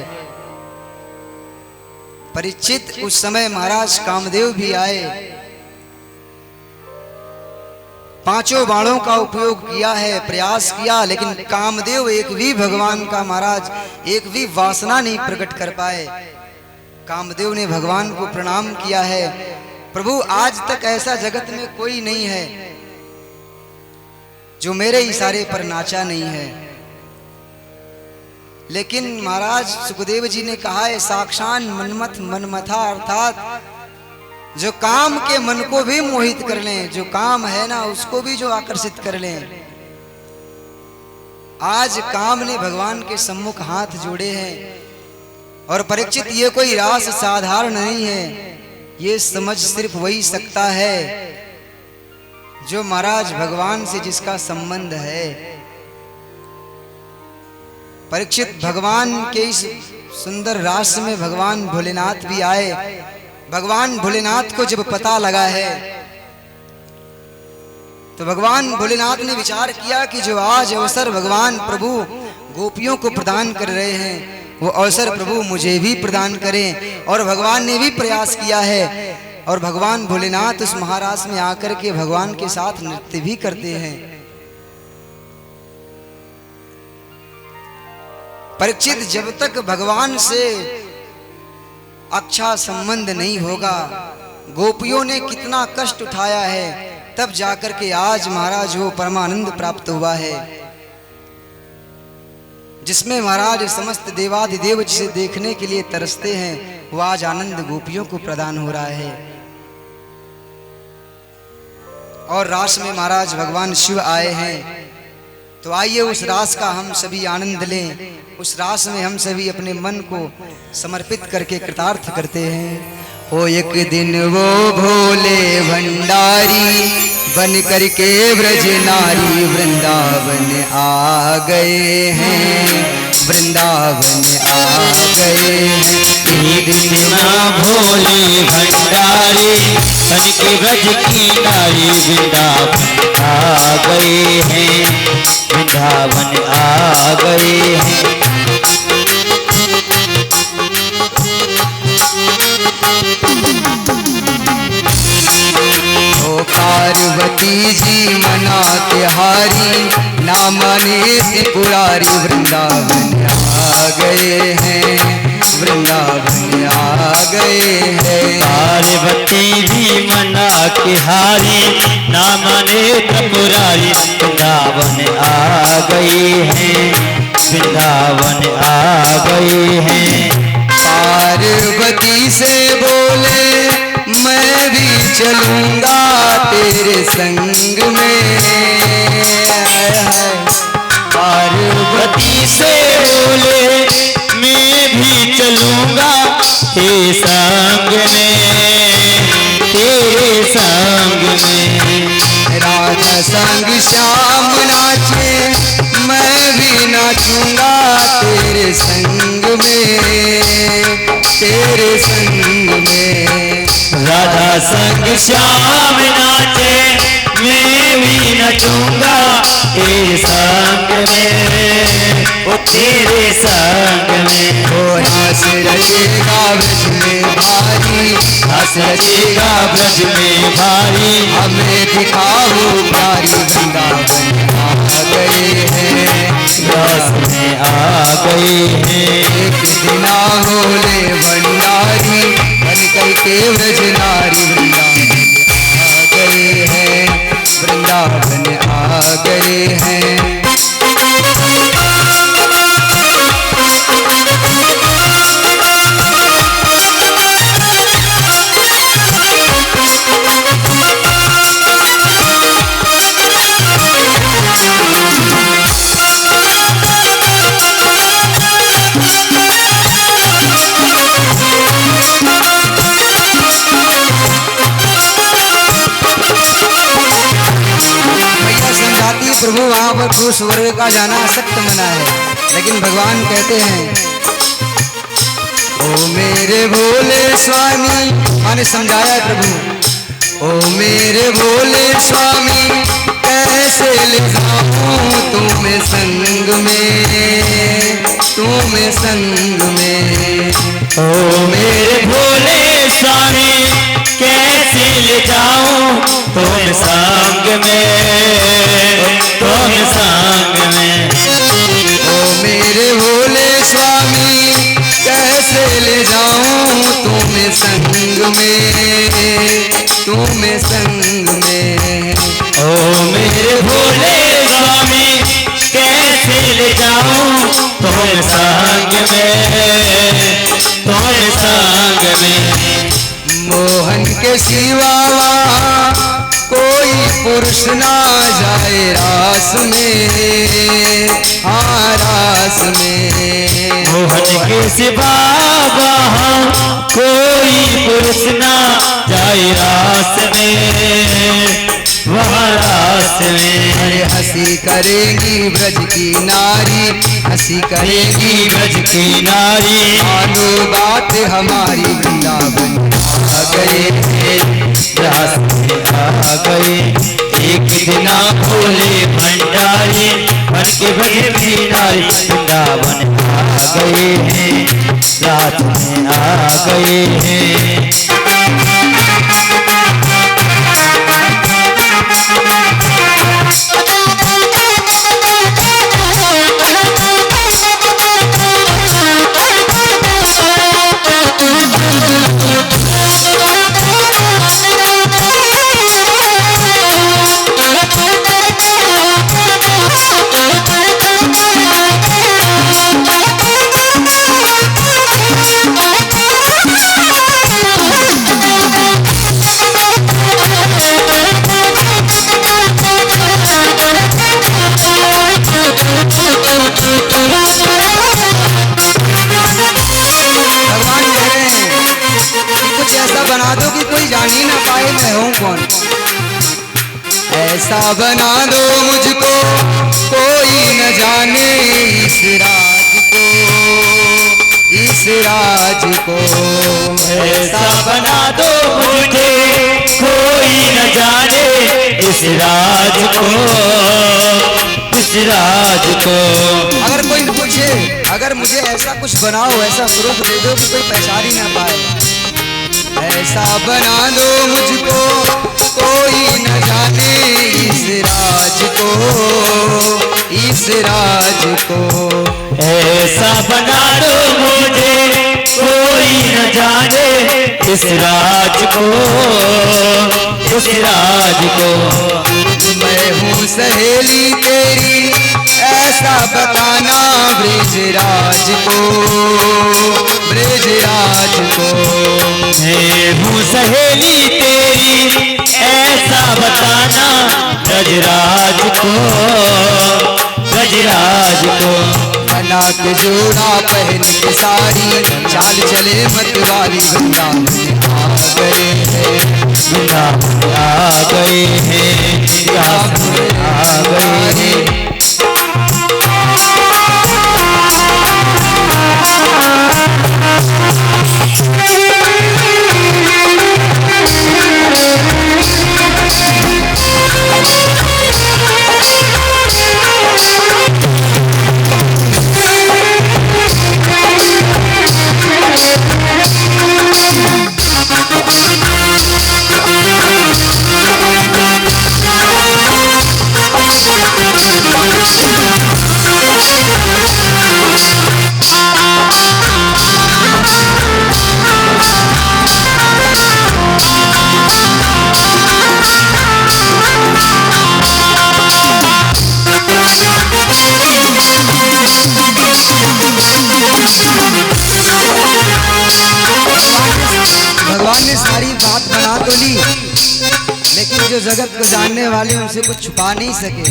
परीक्षित उस समय महाराज कामदेव भी आए। पांचों बाणों का उपयोग किया है, प्रयास किया, लेकिन कामदेव एक भी भगवान का महाराज एक भी वासना नहीं प्रकट कर पाए। कामदेव ने भगवान को प्रणाम किया है, प्रभु आज तक ऐसा जगत में कोई नहीं है जो मेरे इशारे पर नाचा नहीं है। लेकिन महाराज सुखदेव जी ने कहा है, साक्षात मनमथ मनमथा, अर्थात जो काम के मन को भी मोहित कर लें, जो काम है ना उसको भी जो आकर्षित कर लें। आज काम ने भगवान के सम्मुख हाथ जोड़े हैं। और परीक्षित ये कोई रास साधारण नहीं है, ये समझ सिर्फ वही सकता है जो महाराज भगवान से जिसका संबंध है। परीक्षित भगवान के इस सुंदर रास में भगवान भोलेनाथ भी आए। भगवान भोलेनाथ को जब पता लगा है तो भगवान भोलेनाथ ने विचार किया कि जो आज अवसर भगवान प्रभु गोपियों को प्रदान कर रहे हैं वो अवसर प्रभु मुझे भी प्रदान करें। और भगवान ने भी प्रयास किया है और भगवान भोलेनाथ उस महारास में आकर के भगवान के साथ नृत्य भी करते हैं। परीक्षित जब तक भगवान से अच्छा संबंध नहीं होगा, गोपियों ने कितना कष्ट उठाया है, तब जाकर के आज महाराज वो परमानंद प्राप्त हुआ है जिसमें महाराज समस्त देवाधिदेव जिसे देखने के लिए तरसते हैं, वो आज आनंद गोपियों को प्रदान हो रहा है। और रास में महाराज भगवान शिव आए हैं, तो आइए उस रास का हम सभी आनंद लें। उस रास में हम सभी अपने मन को समर्पित करके कृतार्थ करते हैं। हो एक दिन वो भोले भंडारी बन करके ब्रज नारी वृंदावन आ गए हैं, वृंदावन आ गए हैं। एक दिन भोले भंडारी बन के ब्रज की नारी वृंदावन आ गए हैं, वृंदावन आ गए हैं। पार्वती जी मना तिहारी ना माने त्रिपुरारी वृंदावन आ गए हैं, वृंदावन आ गए हैं। पार्वती जी मना तिहारी ना माने त्रिपुरारी वृंदावन आ गए हैं, वृंदावन आ गए हैं। पार्वती से बोले मैं भी चलूंगा तेरे संग में। पार्वती से बोले मैं भी चलूंगा तेरे संग में, तेरे संग में। राधा संग श्याम नाचे मैं भी नाचूंगा तेरे संग में, तेरे संग में। राधा संग श्याम नाचे मैं भी नचूंगा तेरे संग में, ओ तेरे संग में। ओ रास रचेगा ब्रज में भारी, रास रचेगा ब्रज में भारी। हमें दिखाओ प्यारी वृंदावन आ गए हैं, रास में आ गए हैं। एक दिना भोले भंडारी बन करके ब्रज नारी वृंदावन आ गए हैं, वृंदावन आ गए हैं। पुरुष वर्ग का जाना सख्त मना है, लेकिन भगवान कहते हैं ओ मेरे भोले स्वामी, माने समझाया प्रभु, ओ मेरे भोले स्वामी कैसे ले जाऊं तुम्हें संग में, तुम्हें संग में। ओ मेरे भोले स्वामी कैसे ले जाऊं तुम्हें संग में, तुम्हें संग में। ओ मेरे भोले स्वामी कैसे ले जाऊं तुम्हें संग में, तुम्हें संग में। ओ मेरे भोले स्वामी कैसे ले जाऊं तुम्हें संग में, तुम्हें संग में। मोहन के सिवा कोई पुरुष ना जाए रास में, हाँ रास में। मोहन के सिवा कोई पुरुष ना जाए रास में, वहाँ रास में। अरे हंसी करेगी ब्रज की नारी, हंसी करेगी ब्रज की नारी। मानो बात हमारी वृंदावन आ गए, रास में आ गए। एक दिन भोले भंडारी बन के भजती नारी वृंदावन आ गए हैं, रात में आ गए हैं। बना दो कि कोई जान ही ना पाए मैं हूँ कौन। ऐसा बना दो मुझको कोई न जाने इस राज को, इस राज को। ऐसा बना दो मुझे कोई न जाने इस राज को, इस राज को। अगर कोई पूछे, अगर मुझे ऐसा कुछ बनाओ, ऐसा स्वरूप दे दो कि कोई पहचान ही ना पाए। ऐसा बना दो मुझको कोई न जाने इस राज को, इस राज को। ऐसा बना दो मुझे कोई न जाने इस राज को, इस राज को। मैं हूँ सहेली तेरी ऐसा बताना ब्रजराज को, ब्रजराज को। मैं हूँ सहेली तेरी ऐसा बताना ब्रजराज को, ब्रजराज को। बना के जोड़ा पहन के साड़ी, चाल चले मत वाली वृंदावन आ गए हैं, वृंदावन आ गए हैं, आ गए हैं। भगवान ने सारी बात बना तो ली, लेकिन जो जगत को जानने वाले उनसे कुछ छुपा नहीं सके।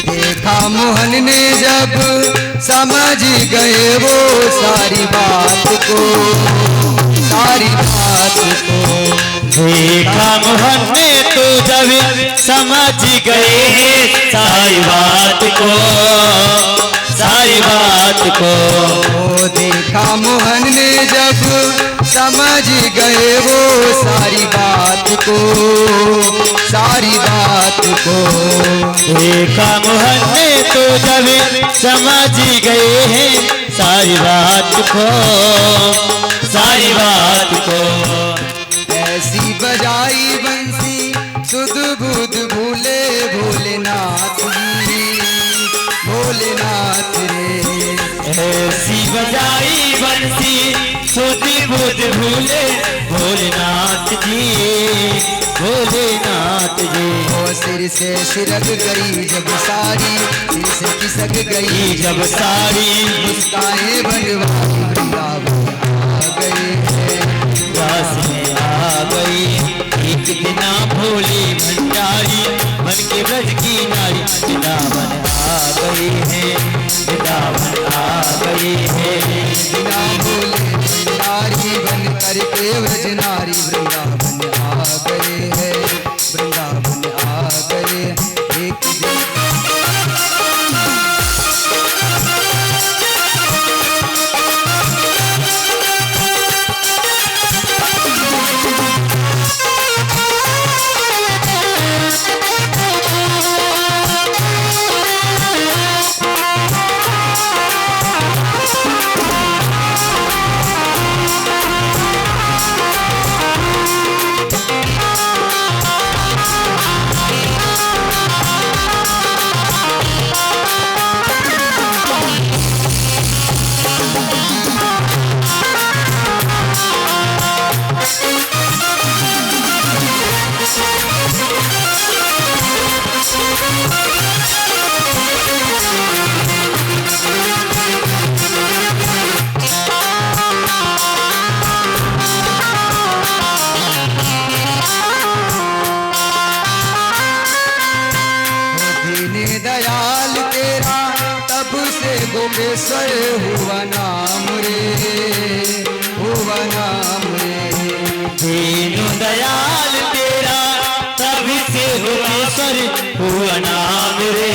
देखा मोहन ने जब समझ गए वो सारी बात को, सारी बात को। देखा मोहन ने तो जब समझ गए हैं सारी बात को, सारी बात को। वो देखा मोहन ने जब समझ गए वो सारी बात को, सारी बात को। देखा मोहन ने तो जब समझ गए हैं सारी बात को, सारी बात को। ऐसी बजाई बंसी सुध बुध भूले भोलेनाथ जी, भोलेनाथ रे। ऐसी बजाई बंसी सुध बुध भूले भोलेनाथ जी, भोलेनाथ जी। वो सिर से सिरक गई जब सारी, सिर से खिसक गई जब सारी मुस्काएं बनवाई वृंदावन आ गए हैं, दास में आ गई। एक दिना भोली भंडारी बन के ब्रज की नारी वृंदावन आ गई है, वृंदावन आ गई है। बिना बोले भंडारी बन करके व्रज नारी वृंदावन आ गए हैं, वृंदावन आ गए। एक दिन दयाल तेरा तब से गोपेश्वर हुआ नाम रे, हुआ नाम रे। दीनु दयाल तेरा तभी से गोपेश्वर हुआ नाम रे,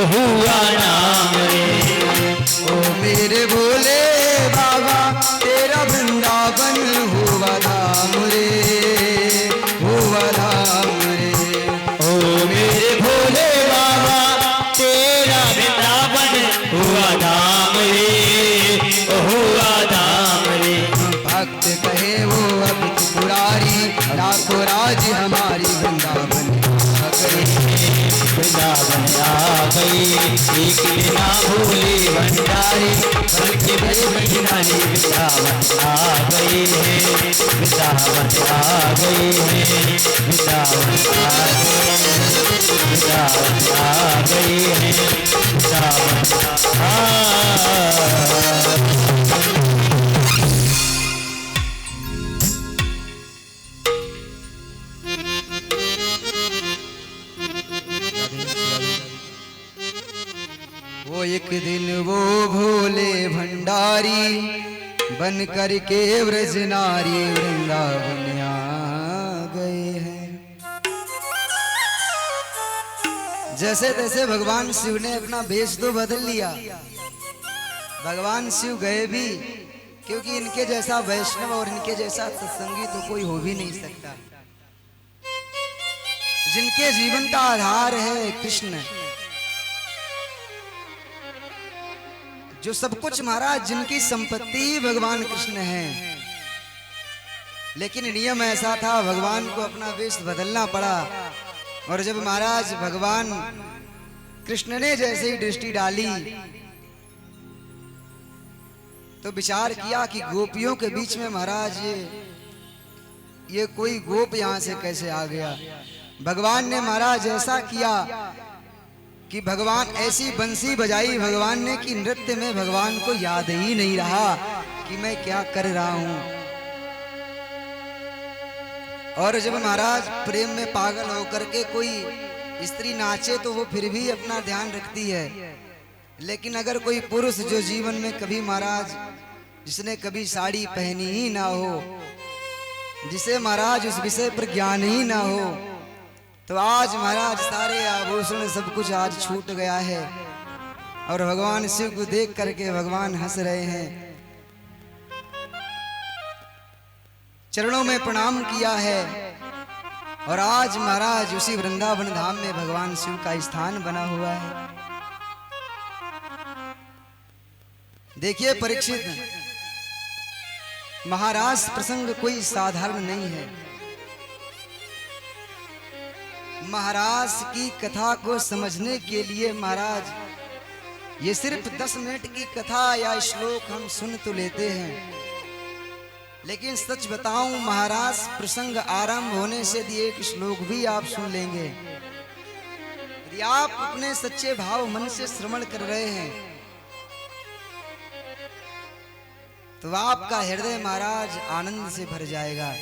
हुआ नाम रे। ओ मेरे भोले बाबा तेरा वृंदावन हुआ धाम रे, हुआ धाम रे। ओ मेरे भोले बाबा तेरा वृंदावन हुआ धाम रे, हुआ धाम रे। भक्त कहे वो अब त्रिपुरारी लाखों राज हमारी वृंदावन आ गए, वृंदावन आ गई। एक बिना भोले भंडारी बन के ब्रज की नारी वृंदावन आ गई है, वृंदावन आ गई है, वृंदावन आ गई है, वृंदावन आ गई है, वृंदावन आ। वो एक दिन वो भोले भंडारी बन करके व्रज नारी वृंदावन आ गए हैं। जैसे तैसे भगवान शिव ने अपना भेष तो बदल लिया। भगवान शिव गए भी, क्योंकि इनके जैसा वैष्णव और इनके जैसा सत्संगी तो कोई हो भी नहीं सकता। जिनके जीवन का आधार है कृष्ण, जो सब कुछ महाराज जिनकी संपत्ति ही भगवान कृष्ण है। लेकिन नियम ऐसा था, भगवान को अपना वेश बदलना पड़ा। और जब महाराज भगवान कृष्ण ने जैसे ही दृष्टि डाली तो विचार किया कि गोपियों के बीच में महाराज ये कोई गोप यहां से कैसे आ गया। भगवान ने महाराज ऐसा किया कि भगवान ऐसी बंसी बजाई भगवान ने कि नृत्य में भगवान को याद ही नहीं रहा कि मैं क्या कर रहा हूं। और जब महाराज प्रेम में पागल होकर के कोई स्त्री नाचे तो वो फिर भी अपना ध्यान रखती है, लेकिन अगर कोई पुरुष जो जीवन में कभी महाराज जिसने कभी साड़ी पहनी ही ना हो, जिसे महाराज उस विषय पर ज्ञान ही ना हो, तो आज महाराज सारे आभूषण सब कुछ आज छूट गया है। और भगवान शिव को देख करके भगवान हंस रहे हैं। चरणों में प्रणाम किया है और आज महाराज उसी वृंदावन धाम में भगवान शिव का स्थान बना हुआ है। देखिए परीक्षित, महाराज प्रसंग कोई साधारण नहीं है। महाराज की कथा को समझने के लिए महाराज ये सिर्फ 10 मिनट की कथा या श्लोक हम सुन तो लेते हैं, लेकिन सच बताऊं महाराज प्रसंग आरंभ होने से यदि एक श्लोक भी आप सुन लेंगे, यदि आप अपने सच्चे भाव मन से श्रवण कर रहे हैं, तो आपका हृदय महाराज आनंद से भर जाएगा।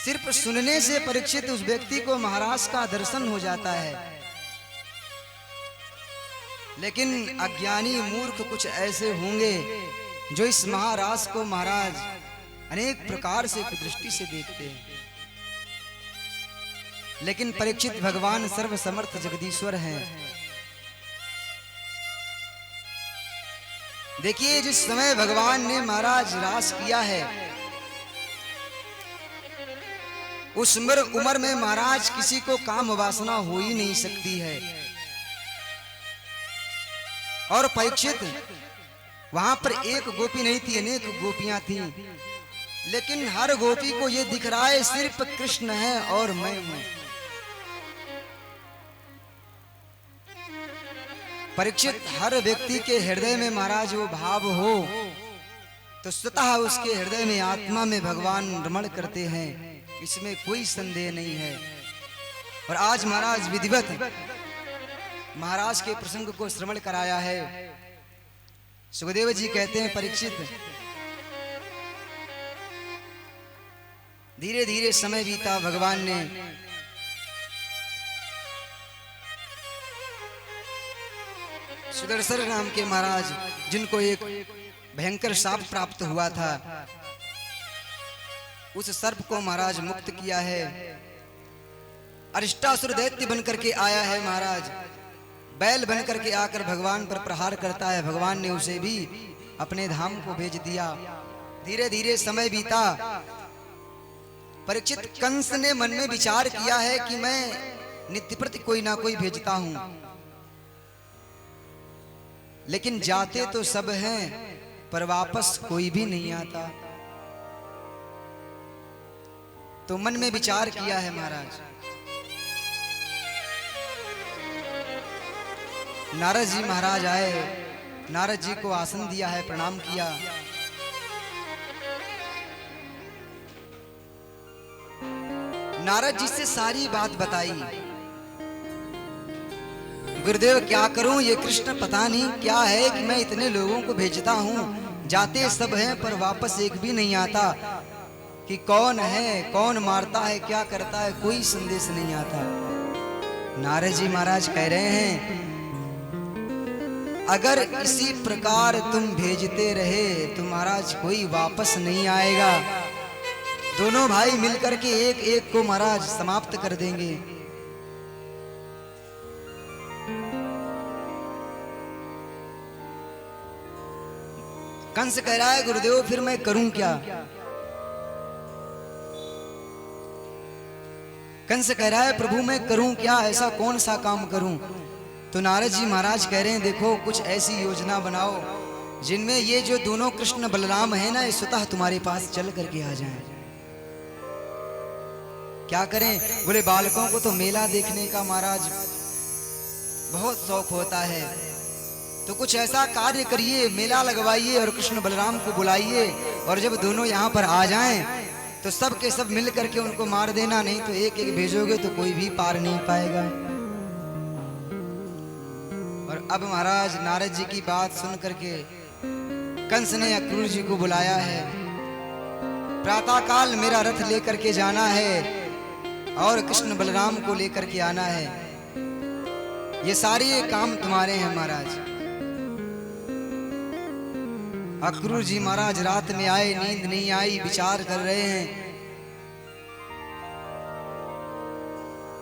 सिर्फ सुनने से परीक्षित उस व्यक्ति को महाराज का दर्शन हो जाता है, लेकिन अज्ञानी मूर्ख कुछ ऐसे होंगे जो इस महाराज को महाराज अनेक प्रकार से कुदृष्टि से देखते हैं। लेकिन परीक्षित भगवान सर्वसमर्थ जगदीश्वर हैं। देखिए जिस समय भगवान ने महाराज रास किया है, उस उम्र में महाराज किसी को काम वासना हो ही नहीं सकती है। और परीक्षित वहां पर एक गोपी नहीं थी, अनेक गोपियां थी, लेकिन हर गोपी को यह दिख रहा है सिर्फ कृष्ण है और मैं हूं। परीक्षित हर व्यक्ति के हृदय में महाराज वो भाव हो तो स्वतः उसके हृदय में आत्मा में भगवान रमण करते हैं, इसमें कोई संदेह नहीं है। और आज महाराज विधिवत महाराज के प्रसंग को श्रवण कराया है। सुखदेव जी कहते हैं परीक्षित, धीरे धीरे समय बीता, भगवान ने सुदर्शन नाम के महाराज, जिनको एक भयंकर शाप प्राप्त हुआ था, उस सर्प को महाराज मुक्त किया है। अरिष्टासुर दैत्य बनकर के आया है महाराज, बैल बनकर के आकर भगवान पर प्रहार करता है। भगवान ने उसे भी अपने धाम को भेज दिया। धीरे धीरे समय बीता। परीक्षित कंस ने मन में विचार किया है कि मैं नित्य प्रति कोई ना कोई भेजता हूं, लेकिन जाते तो सब हैं पर वापस कोई भी नहीं आता। तो मन में विचार किया है महाराज। नारद जी महाराज आए, नारद जी को आसन दिया है, प्रणाम किया। नारद जी से सारी बात बताई। गुरुदेव क्या करूं, ये कृष्ण पता नहीं क्या है कि मैं इतने लोगों को भेजता हूं, जाते सब हैं पर वापस एक भी नहीं आता, कि कौन है, कौन मारता है, क्या करता है, कोई संदेश नहीं आता। नारद जी महाराज कह रहे हैं, अगर इसी प्रकार तुम भेजते रहे तो महाराज कोई वापस नहीं आएगा। दोनों भाई मिलकर के एक एक को महाराज समाप्त कर देंगे। कंस कह रहा है, गुरुदेव फिर मैं करूं क्या? कंस कह रहा है, प्रभु मैं करूं क्या, ऐसा कौन सा काम करूं? तो नारद जी महाराज कह रहे हैं, देखो कुछ ऐसी योजना बनाओ जिनमें ये जो दोनों कृष्ण बलराम है ना, ये स्वतः तुम्हारे पास चल करके आ जाएं। क्या करें? बोले बालकों को तो मेला देखने का महाराज बहुत शौक होता है, तो कुछ ऐसा कार्य करिए, मेला लगवाइए और कृष्ण बलराम को बुलाइए, और जब दोनों यहाँ पर आ जाएं तो सब के सब मिल करके उनको मार देना, नहीं तो एक एक भेजोगे तो कोई भी पार नहीं पाएगा। और अब महाराज नारद जी की बात सुन करके कंस ने अक्रूर जी को बुलाया है। प्रातः काल मेरा रथ लेकर के जाना है और कृष्ण बलराम को लेकर के आना है, ये सारे काम तुम्हारे हैं महाराज। अक्रूर जी महाराज रात में आए, नींद नहीं आई, विचार कर रहे हैं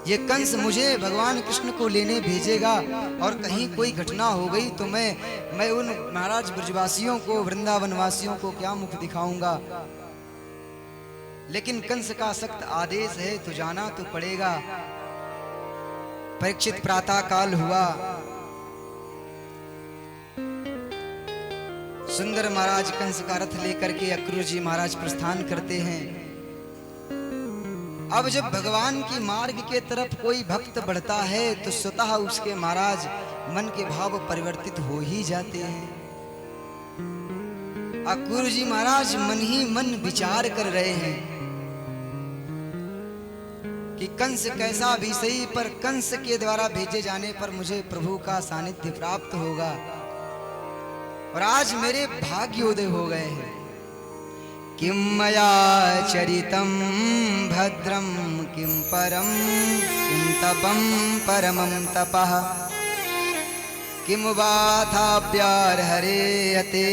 ये कंस मुझे भगवान कृष्ण को लेने भेजेगा और कहीं कोई घटना हो गई तो मैं उन महाराज ब्रजवासियों को, वृंदावन वासियों को क्या मुख दिखाऊंगा। लेकिन कंस का सख्त आदेश है तो जाना तो पड़ेगा। परीक्षित प्रातः काल हुआ, सुंदर महाराज कंस का रथ लेकर के अक्रूर जी महाराज प्रस्थान करते हैं। अब जब भगवान की मार्ग के तरफ कोई भक्त बढ़ता है तो स्वतः उसके महाराज मन के भाव परिवर्तित हो ही जाते हैं। अक्रूर जी महाराज मन ही मन विचार कर रहे हैं कि कंस कैसा भी सही, पर कंस के द्वारा भेजे जाने पर मुझे प्रभु का सानिध्य प्राप्त होगा और आज मेरे भाग्योदय हो गए हैं। किं मया चरितं भद्रं किं परं किं तपं परमं तपः किं वाथाप्यार्हरे अते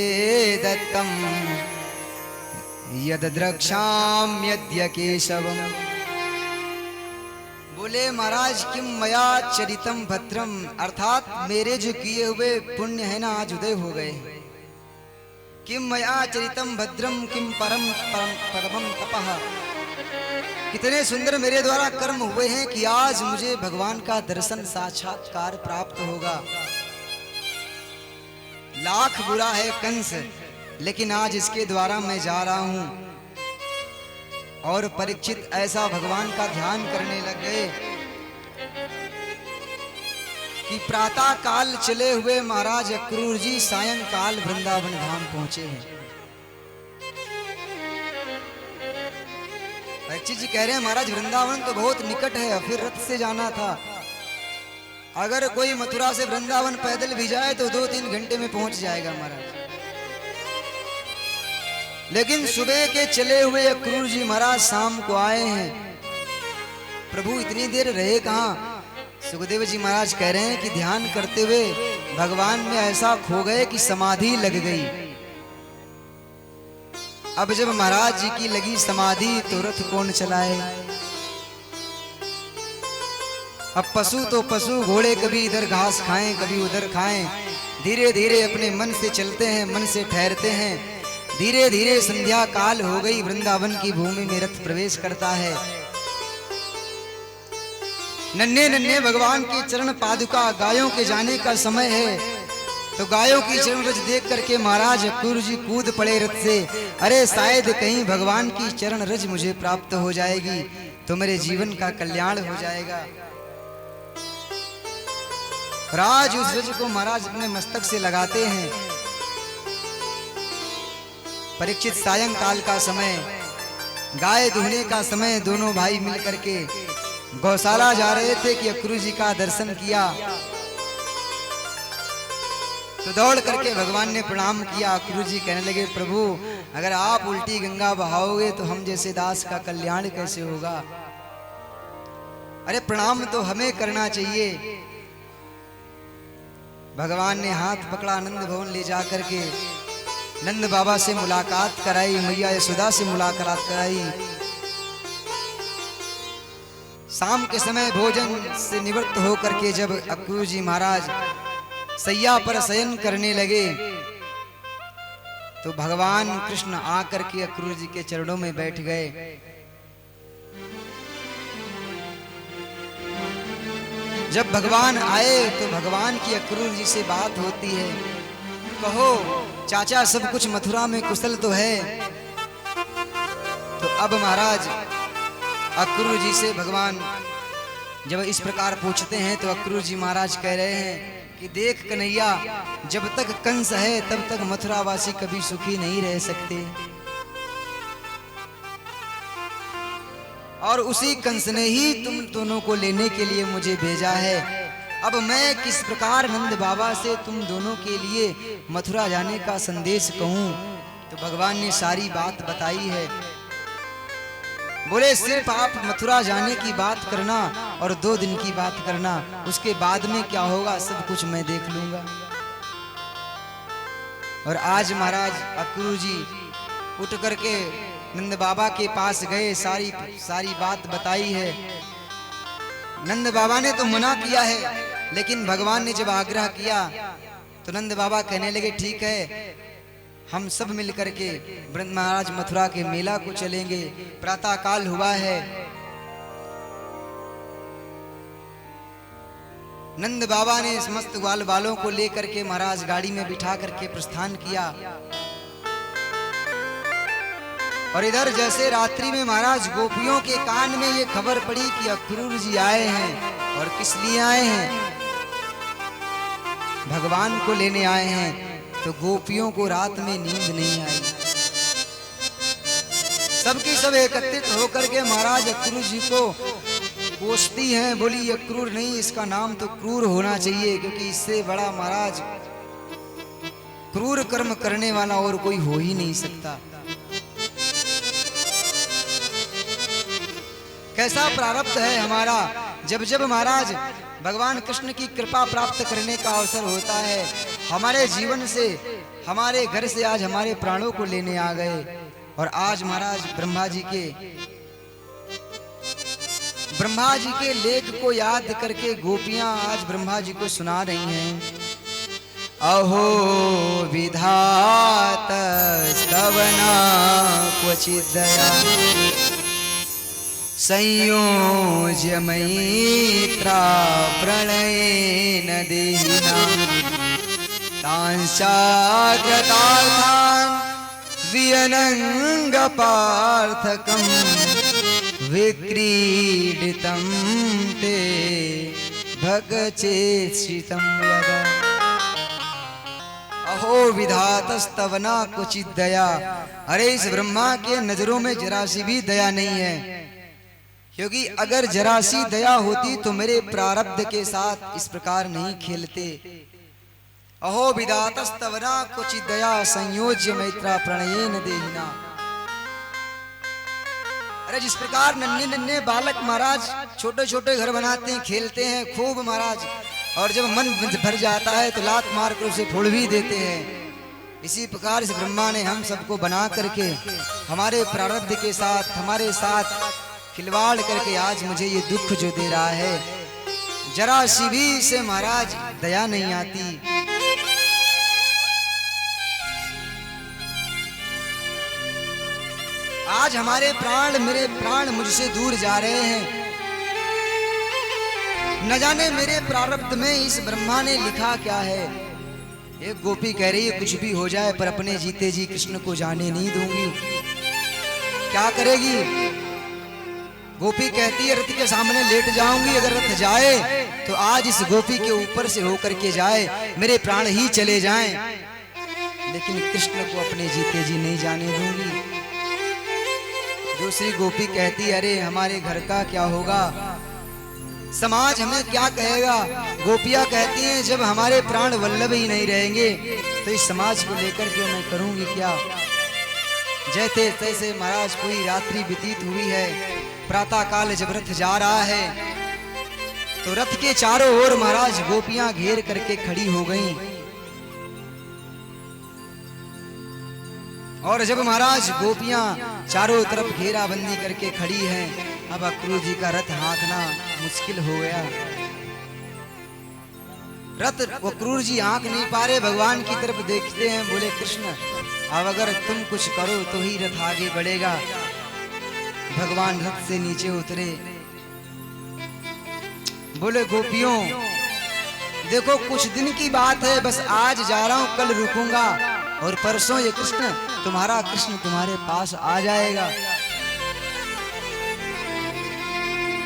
दत्तं यद द्रक्ष्याम्यद्य केशवम्। बोले महाराज किं मया चरितं भद्रम, अर्थात मेरे जो किए हुए पुण्य है ना आज उदय हो गए। किं मया चरितं भद्रम किं परमं तपः, कितने सुंदर मेरे द्वारा कर्म हुए हैं कि आज मुझे भगवान का दर्शन साक्षात्कार प्राप्त होगा। लाख बुरा है कंस, लेकिन आज इसके द्वारा मैं जा रहा हूं। और परीक्षित ऐसा भगवान का ध्यान करने लग गए कि प्रातः काल चले हुए महाराज अक्रूर जी सायंकाल वृंदावन धाम पहुंचे हैं। परीक्षित जी कह रहे हैं महाराज वृंदावन तो बहुत निकट है, फिर रथ से जाना था। अगर कोई मथुरा से वृंदावन पैदल भी जाए तो 2-3 घंटे में पहुंच जाएगा महाराज। लेकिन सुबह के चले हुए अक्रूर जी महाराज शाम को आए हैं। प्रभु इतनी देर रहे कहां? सुखदेव जी महाराज कह रहे हैं कि ध्यान करते हुए भगवान में ऐसा खो गए कि समाधि लग गई। अब जब महाराज जी की लगी समाधि तो रथ कौन चलाए? अब पशु तो पशु, घोड़े कभी इधर घास खाएं कभी उधर खाएं, धीरे धीरे अपने मन से चलते हैं, मन से ठहरते हैं। धीरे धीरे संध्या काल हो गई, वृंदावन की भूमि में रथ प्रवेश करता है। नन्हे नन्हे भगवान के चरण पादुका गायों के जाने का समय है, तो गायों की चरण रज देख करके महाराज अक्रूर जी कूद पड़े रथ से। अरे शायद कहीं भगवान की चरण रज मुझे प्राप्त हो जाएगी तो मेरे जीवन का कल्याण हो जाएगा। राज उस रज को महाराज अपने मस्तक से लगाते हैं। परीक्षित सायंकाल का समय, गाय दुहने का समय, दोनों भाई मिलकर के गौशाला जा रहे थे कि अक्रूर जी का दर्शन किया तो दौड़ करके भगवान ने प्रणाम किया। अक्रूर जी कहने लगे प्रभु अगर आप उल्टी गंगा बहाओगे तो हम जैसे दास का कल्याण कैसे होगा? अरे प्रणाम तो हमें करना चाहिए। भगवान ने हाथ पकड़ा, नंद भवन ले जा करके नंद बाबा से मुलाकात कराई, मैया यशोदा से मुलाकात कराई। शाम के समय भोजन से निवृत्त होकर के जब अक्रूर जी महाराज सैया पर शयन करने लगे तो भगवान कृष्ण आकर के अक्रूर जी के चरणों में बैठ गए। जब भगवान आए तो भगवान की अक्रूर जी से बात होती है, कहो चाचा सब कुछ मथुरा में कुशल तो है? तो अब महाराज अक्रूर जी से भगवान जब इस प्रकार पूछते हैं तो अक्रूर जी महाराज कह रहे हैं कि देख कन्हैया, जब तक कंस है तब तक मथुरावासी कभी सुखी नहीं रह सकते, और उसी कंस ने ही तुम दोनों को लेने के लिए मुझे भेजा है। अब मैं किस प्रकार नंद बाबा से तुम दोनों के लिए मथुरा जाने का संदेश कहूं? तो भगवान ने सारी बात बताई है। बोले सिर्फ आप मथुरा जाने की बात करना और 2 दिन की बात करना, उसके बाद में क्या होगा सब कुछ मैं देख लूंगा। और आज महाराज अक्रूर जी उठ करके नंद बाबा के पास गए, सारी बात बताई है। नंद बाबा ने तो मना किया है, लेकिन भगवान ने जब आग्रह किया तो नंद बाबा कहने लगे ठीक है, हम सब मिलकर के महाराज मथुरा के मेला को चलेंगे। प्रातः काल हुआ है। नंद बाबा ने समस्त ग्वाल बालों को लेकर के महाराज गाड़ी में बिठा करके प्रस्थान किया। और इधर जैसे रात्रि में महाराज गोपियों के कान में ये खबर पड़ी कि अक्रूर जी आए हैं, और किस लिए आए हैं, भगवान को लेने आए हैं, तो गोपियों को रात में नींद नहीं आई। सबकी सब एकत्रित होकर के महाराज अक्रूर जी को कोसती हैं, बोली अक्रूर नहीं, इसका नाम तो क्रूर होना चाहिए, क्योंकि इससे बड़ा महाराज क्रूर कर्म करने वाला और कोई हो ही नहीं सकता। कैसा प्रारब्ध है हमारा, जब जब महाराज भगवान कृष्ण की कृपा प्राप्त करने का अवसर होता है, हमारे जीवन से, हमारे घर से आज हमारे प्राणों को लेने आ गए। और आज महाराज ब्रह्मा जी के लेख को याद करके गोपियां आज ब्रह्मा जी को सुना रही हैं। अहो विधात स्तवना क्वचित् दया संयोज्य मैत्रा प्रणयेन देहिना तांश्चाग्रतार्थान् विअनंग पार्थकं विक्रीडितं ते भगचेष्टितं यदा। अहो विधातस्तवना क्वचित् दया। अरे इस ब्रह्मा के नजरों में जरा सी भी दया नहीं है, क्योंकि अगर जरा सी दया होती तो मेरे प्रारब्ध के साथ इस प्रकार नहीं खेलते। अहो विधातस्तवना क्वचित् दया संयोज्य मैत्रा प्रणयेन देहिना। अरे जिस प्रकार नन्हे नन्हे बालक महाराज छोटे छोटे घर बनाते हैं, खेलते हैं खूब महाराज, और जब मन भर जाता है तो लात मार कर उसे फोड़ भी देते हैं, इसी प्रकार इस ब्रह्मा ने हम सबको बना करके हमारे प्रारब्ध के साथ, हमारे साथ खिलवाड़ करके आज मुझे ये दुख जो दे रहा है, जरा सी भी से महाराज दया नहीं आती। आज हमारे प्राण, मेरे प्राण मुझसे दूर जा रहे हैं। न जाने मेरे प्रारब्ध में इस ब्रह्मा ने लिखा क्या है। एक गोपी कह रही है कुछ भी हो जाए पर अपने जीते जी कृष्ण को जाने नहीं दूंगी। क्या करेगी? गोपी कहती है रथ के सामने लेट जाऊंगी, अगर रथ जाए तो आज इस गोपी के ऊपर से होकर के जाए, मेरे प्राण ही चले जाएं, लेकिन कृष्ण को अपने जीते जी नहीं जाने दूंगी। दूसरी गोपी कहती अरे हमारे घर का क्या होगा, समाज हमें क्या कहेगा। गोपियां कहती हैं जब हमारे प्राण वल्लभ ही नहीं रहेंगे तो इस समाज को लेकर के मैं करूंगी क्या। जैसे तैसे महाराज कोई रात्रि व्यतीत हुई है, प्रातः काल जब रथ जा रहा है तो रथ के चारों ओर महाराज गोपियां घेर करके खड़ी हो गईं। और जब महाराज गोपियां चारों तरफ घेराबंदी करके खड़ी हैं, अब अक्रूर जी का रथ हाँकना मुश्किल हो गया। रथ अक्रूर जी हाँक नहीं पा रहे, भगवान की तरफ देखते हैं, बोले कृष्ण अब अगर तुम कुछ करो तो ही रथ आगे बढ़ेगा। भगवान रथ से नीचे उतरे, बोले गोपियों देखो कुछ दिन की बात है, बस आज जा रहा हूं, कल रुकूंगा और परसों ये कृष्ण तुम्हारे पास आ जाएगा।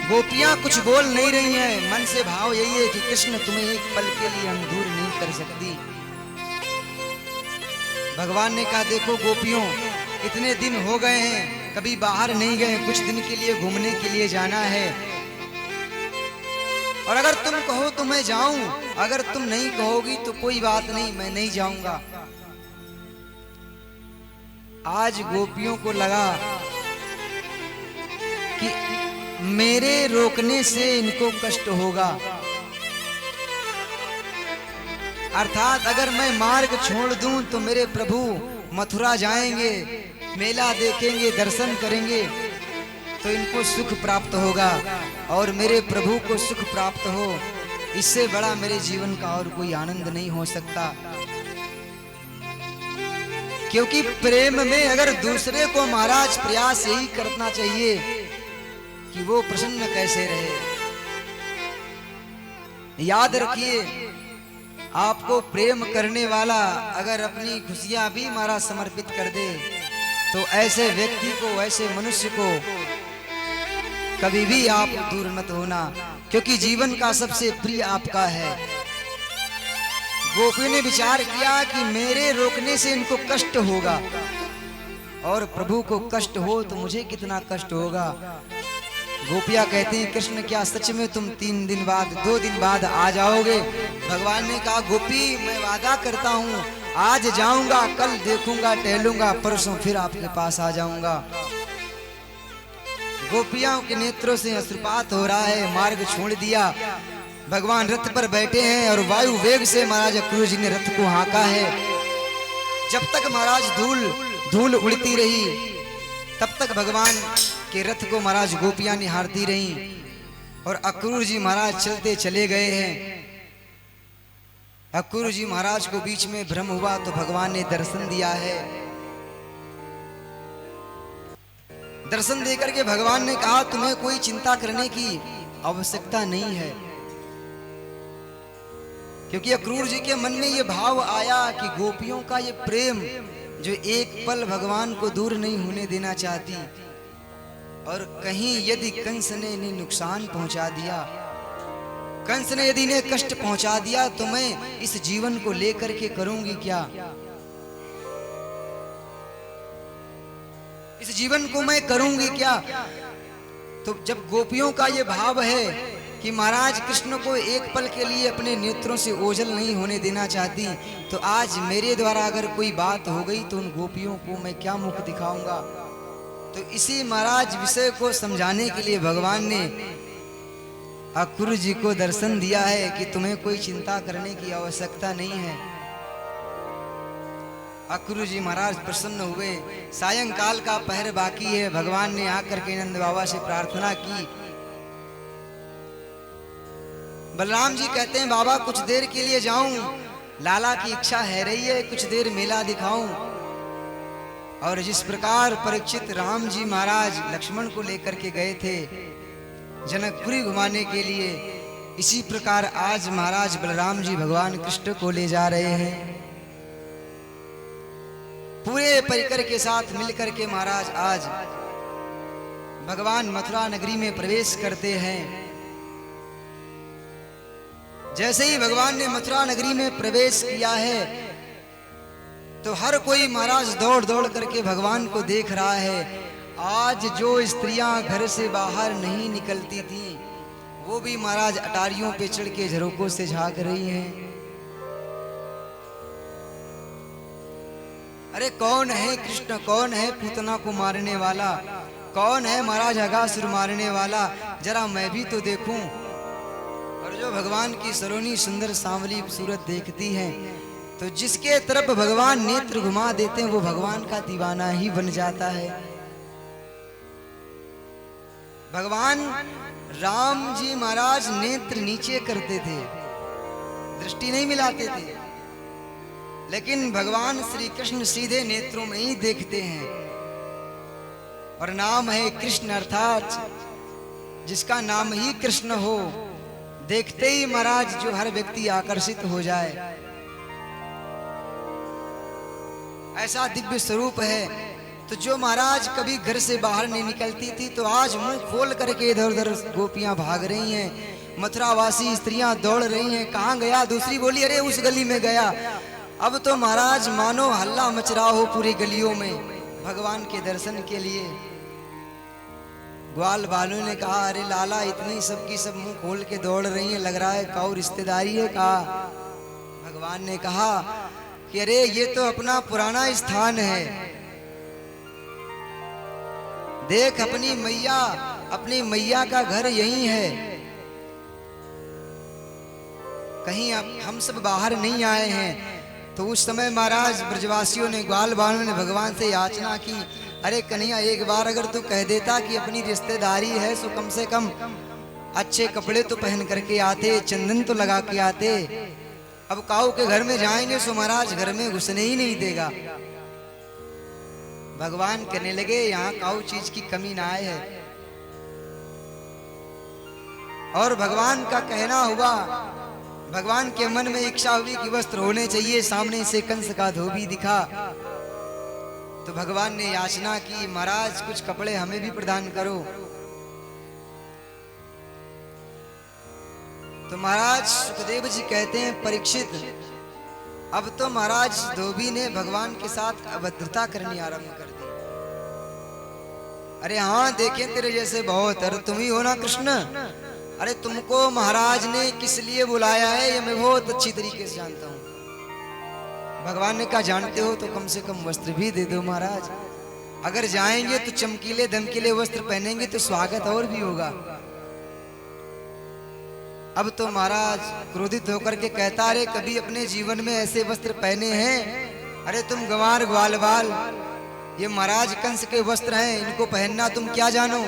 गोपियां कुछ बोल नहीं रही हैं, मन से भाव यही है कि कृष्ण तुम्हें एक पल के लिए हम दूर नहीं कर सकती। भगवान ने कहा देखो गोपियों इतने दिन हो गए हैं, कभी बाहर नहीं गए, कुछ दिन के लिए घूमने के लिए जाना है, और अगर तुम कहो तो मैं जाऊं, अगर तुम नहीं कहोगी तो कोई बात नहीं, मैं नहीं जाऊंगा। आज गोपियों को लगा कि मेरे रोकने से इनको कष्ट होगा, अर्थात अगर मैं मार्ग छोड़ दूं तो मेरे प्रभु मथुरा जाएंगे, मेला देखेंगे, दर्शन करेंगे, तो इनको सुख प्राप्त होगा और मेरे प्रभु को सुख प्राप्त हो, इससे बड़ा मेरे जीवन का और कोई आनंद नहीं हो सकता। क्योंकि प्रेम में अगर दूसरे को महाराज प्रयास यही करना चाहिए कि वो प्रसन्न कैसे रहे। याद रखिए, आपको प्रेम करने वाला अगर अपनी खुशियां भी महाराज समर्पित कर दे तो ऐसे व्यक्ति को, ऐसे मनुष्य को कभी भी आप दूर मत होना, क्योंकि जीवन का सबसे प्रिय आपका है। गोपी ने विचार किया कि मेरे रोकने से इनको कष्ट होगा और प्रभु को कष्ट हो तो मुझे कितना कष्ट होगा। गोपियां कहती हैं, कृष्ण क्या सच में तुम 3 दिन बाद, 2 दिन बाद आ जाओगे? भगवान ने कहा, गोपी मैं वादा करता हूँ, आज जाऊंगा, कल देखूंगा, टहलूंगा, परसों फिर आपके पास आ जाऊंगा। गोपियों के नेत्रों से अश्रुपात हो रहा है, मार्ग छोड़ दिया। भगवान रथ पर बैठे हैं और वायु वेग से महाराज अक्रूर जी ने रथ को हाँका है। जब तक महाराज धूल उड़ती रही तब तक भगवान के रथ को महाराज गोपियां निहारती रही और अक्रूर जी महाराज चलते चले गए हैं। अक्रूर जी महाराज को बीच में भ्रम हुआ तो भगवान ने दर्शन दिया है। दर्शन देकर के भगवान ने कहा, तुम्हें कोई चिंता करने की आवश्यकता नहीं है, क्योंकि अक्रूर जी के मन में ये भाव आया कि गोपियों का ये प्रेम जो एक पल भगवान को दूर नहीं होने देना चाहती, और कहीं यदि कंस ने इन्हें नुकसान पहुंचा दिया, कंस ने यदि इन्हें कष्ट पहुंचा दिया, तो मैं इस जीवन को लेकर के करूंगी क्या? इस जीवन को मैं करूंगी क्या? तो जब गोपियों का ये भाव है कि महाराज कृष्ण को एक पल के लिए अपने नेत्रों से ओझल नहीं होने देना चाहती, तो आज मेरे द्वारा अगर कोई बात हो गई तो उन गोपियों को मैं क्या मुख दिखाऊंगा? तो इसी महाराज विषय को समझाने के लिए भगवान ने अक्रूर जी को दर्शन दिया है कि तुम्हें कोई चिंता करने की आवश्यकता नहीं है। अक्रूर जी महाराज प्रसन्न हुए। सायंकाल का पहर बाकी है। भगवान ने आकर के नंद बाबा से प्रार्थना की। बलराम जी कहते हैं, बाबा कुछ देर के लिए जाऊं, लाला की इच्छा है रही है, कुछ देर मेला दिखाऊं। और जिस प्रकार परीक्षित राम जी महाराज लक्ष्मण को लेकर के गए थे जनकपुरी घुमाने के लिए, इसी प्रकार आज महाराज बलराम जी भगवान कृष्ण को ले जा रहे हैं। पूरे परिकर के साथ मिलकर के महाराज आज भगवान मथुरा नगरी में प्रवेश करते हैं। जैसे ही भगवान ने मथुरा नगरी में प्रवेश किया है तो हर कोई महाराज दौड़ दौड़ करके भगवान को देख रहा है। आज जो स्त्रियां घर से बाहर नहीं निकलती थी वो भी महाराज अटारियों पे चढ़ के झरोकों से झांक रही हैं। अरे कौन है कृष्ण, कौन है पूतना को मारने वाला, कौन है महाराज अगासुर मारने वाला, जरा मैं भी तो देखूं। और जो भगवान की सलोनी सुंदर सांवली सूरत देखती हैं तो जिसके तरफ भगवान नेत्र घुमा देते हैं वो भगवान का दीवाना ही बन जाता है। भगवान राम जी महाराज नेत्र नीचे करते थे, दृष्टि नहीं मिलाते थे, लेकिन भगवान श्री कृष्ण सीधे नेत्रों में ही देखते हैं। और नाम है कृष्ण, अर्थात जिसका नाम ही कृष्ण हो, देखते ही महाराज जो हर व्यक्ति आकर्षित हो जाए, ऐसा दिव्य स्वरूप है। तो जो महाराज कभी घर से बाहर नहीं निकलती थी तो आज मुंह खोल करके इधर उधर गोपियां भाग रही हैं, मथुरावासी स्त्रियां दौड़ रही हैं। कहाँ गया? दूसरी बोली, अरे उस गली में गया। अब तो महाराज मानो हल्ला मच रहा हो पूरी गलियों में भगवान के दर्शन के लिए। ग्वाल बालों ने कहा, अरे लाला इतनी सबकी सब मुंह खोल के दौड़ रही हैं, लग रहा है काऊ रिश्तेदारी है। कहा भगवान ने कहा कि अरे ये तो अपना पुराना स्थान है, देख अपनी मैया का घर यही है। कहीं हम सब बाहर नहीं आए हैं। तो उस समय महाराज ब्रजवासियों ने, ग्वाल बालों ने भगवान से याचना की, अरे कन्हैया एक बार अगर तू कह देता कि अपनी रिश्तेदारी है सो कम से कम अच्छे कपड़े तो पहन करके आते, चंदन तो लगा के आते। अब काऊ के घर में जाएंगे सो महाराज घर में घुसने ही नहीं देगा। भगवान कहने लगे यहाँ काऊ चीज की कमी ना आए है। और भगवान का कहना हुआ, भगवान के मन में इच्छा हुई कि वस्त्र होने चाहिए। सामने से कंस का धोबी दिखा तो भगवान ने याचना की, महाराज कुछ कपड़े हमें भी प्रदान करो। तो महाराज सुखदेव जी कहते हैं, परीक्षित अब तो महाराज धोबी ने भगवान के साथ अभद्रता करनी आरंभ कर दी। अरे हाँ देखें तेरे जैसे बहुत, अरे तुम ही हो ना कृष्ण, अरे तुमको महाराज ने किस लिए बुलाया है ये मैं बहुत अच्छी तरीके से जानता हूं। भगवान ने कहा जानते हो तो कम से कम वस्त्र भी दे दो महाराज, अगर जाएंगे तो चमकीले धमकीले वस्त्र पहनेंगे तो स्वागत और भी होगा। अब तो महाराज क्रोधित होकर के कहता, अरे कभी अपने जीवन में ऐसे वस्त्र पहने हैं? अरे तुम गंवार ग्वाल बाल, ये महाराज कंस के वस्त्र हैं, इनको पहनना तुम क्या जानो।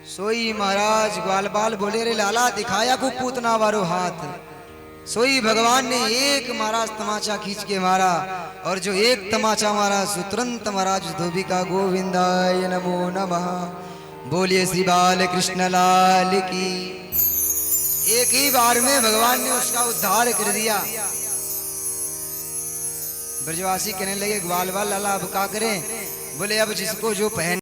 सोई महाराज ग्वाल बाल बोले, रे लाला दिखाया को पूतना वारो हाथ। सोई भगवान ने एक महाराज तमाचा खींच के मारा, और जो एक तमाचा मारा सो तुरंत महाराज धोबी का गोविंदाय नमो नमः, बोलिए श्री बाल कृष्ण लाल की। एक ही बार में भगवान ने उसका उद्धार कर दिया। ब्रजवासी कहने लगे ग्वाल बाल लाला अब क्या करें? बोले अब जिसको जो पहन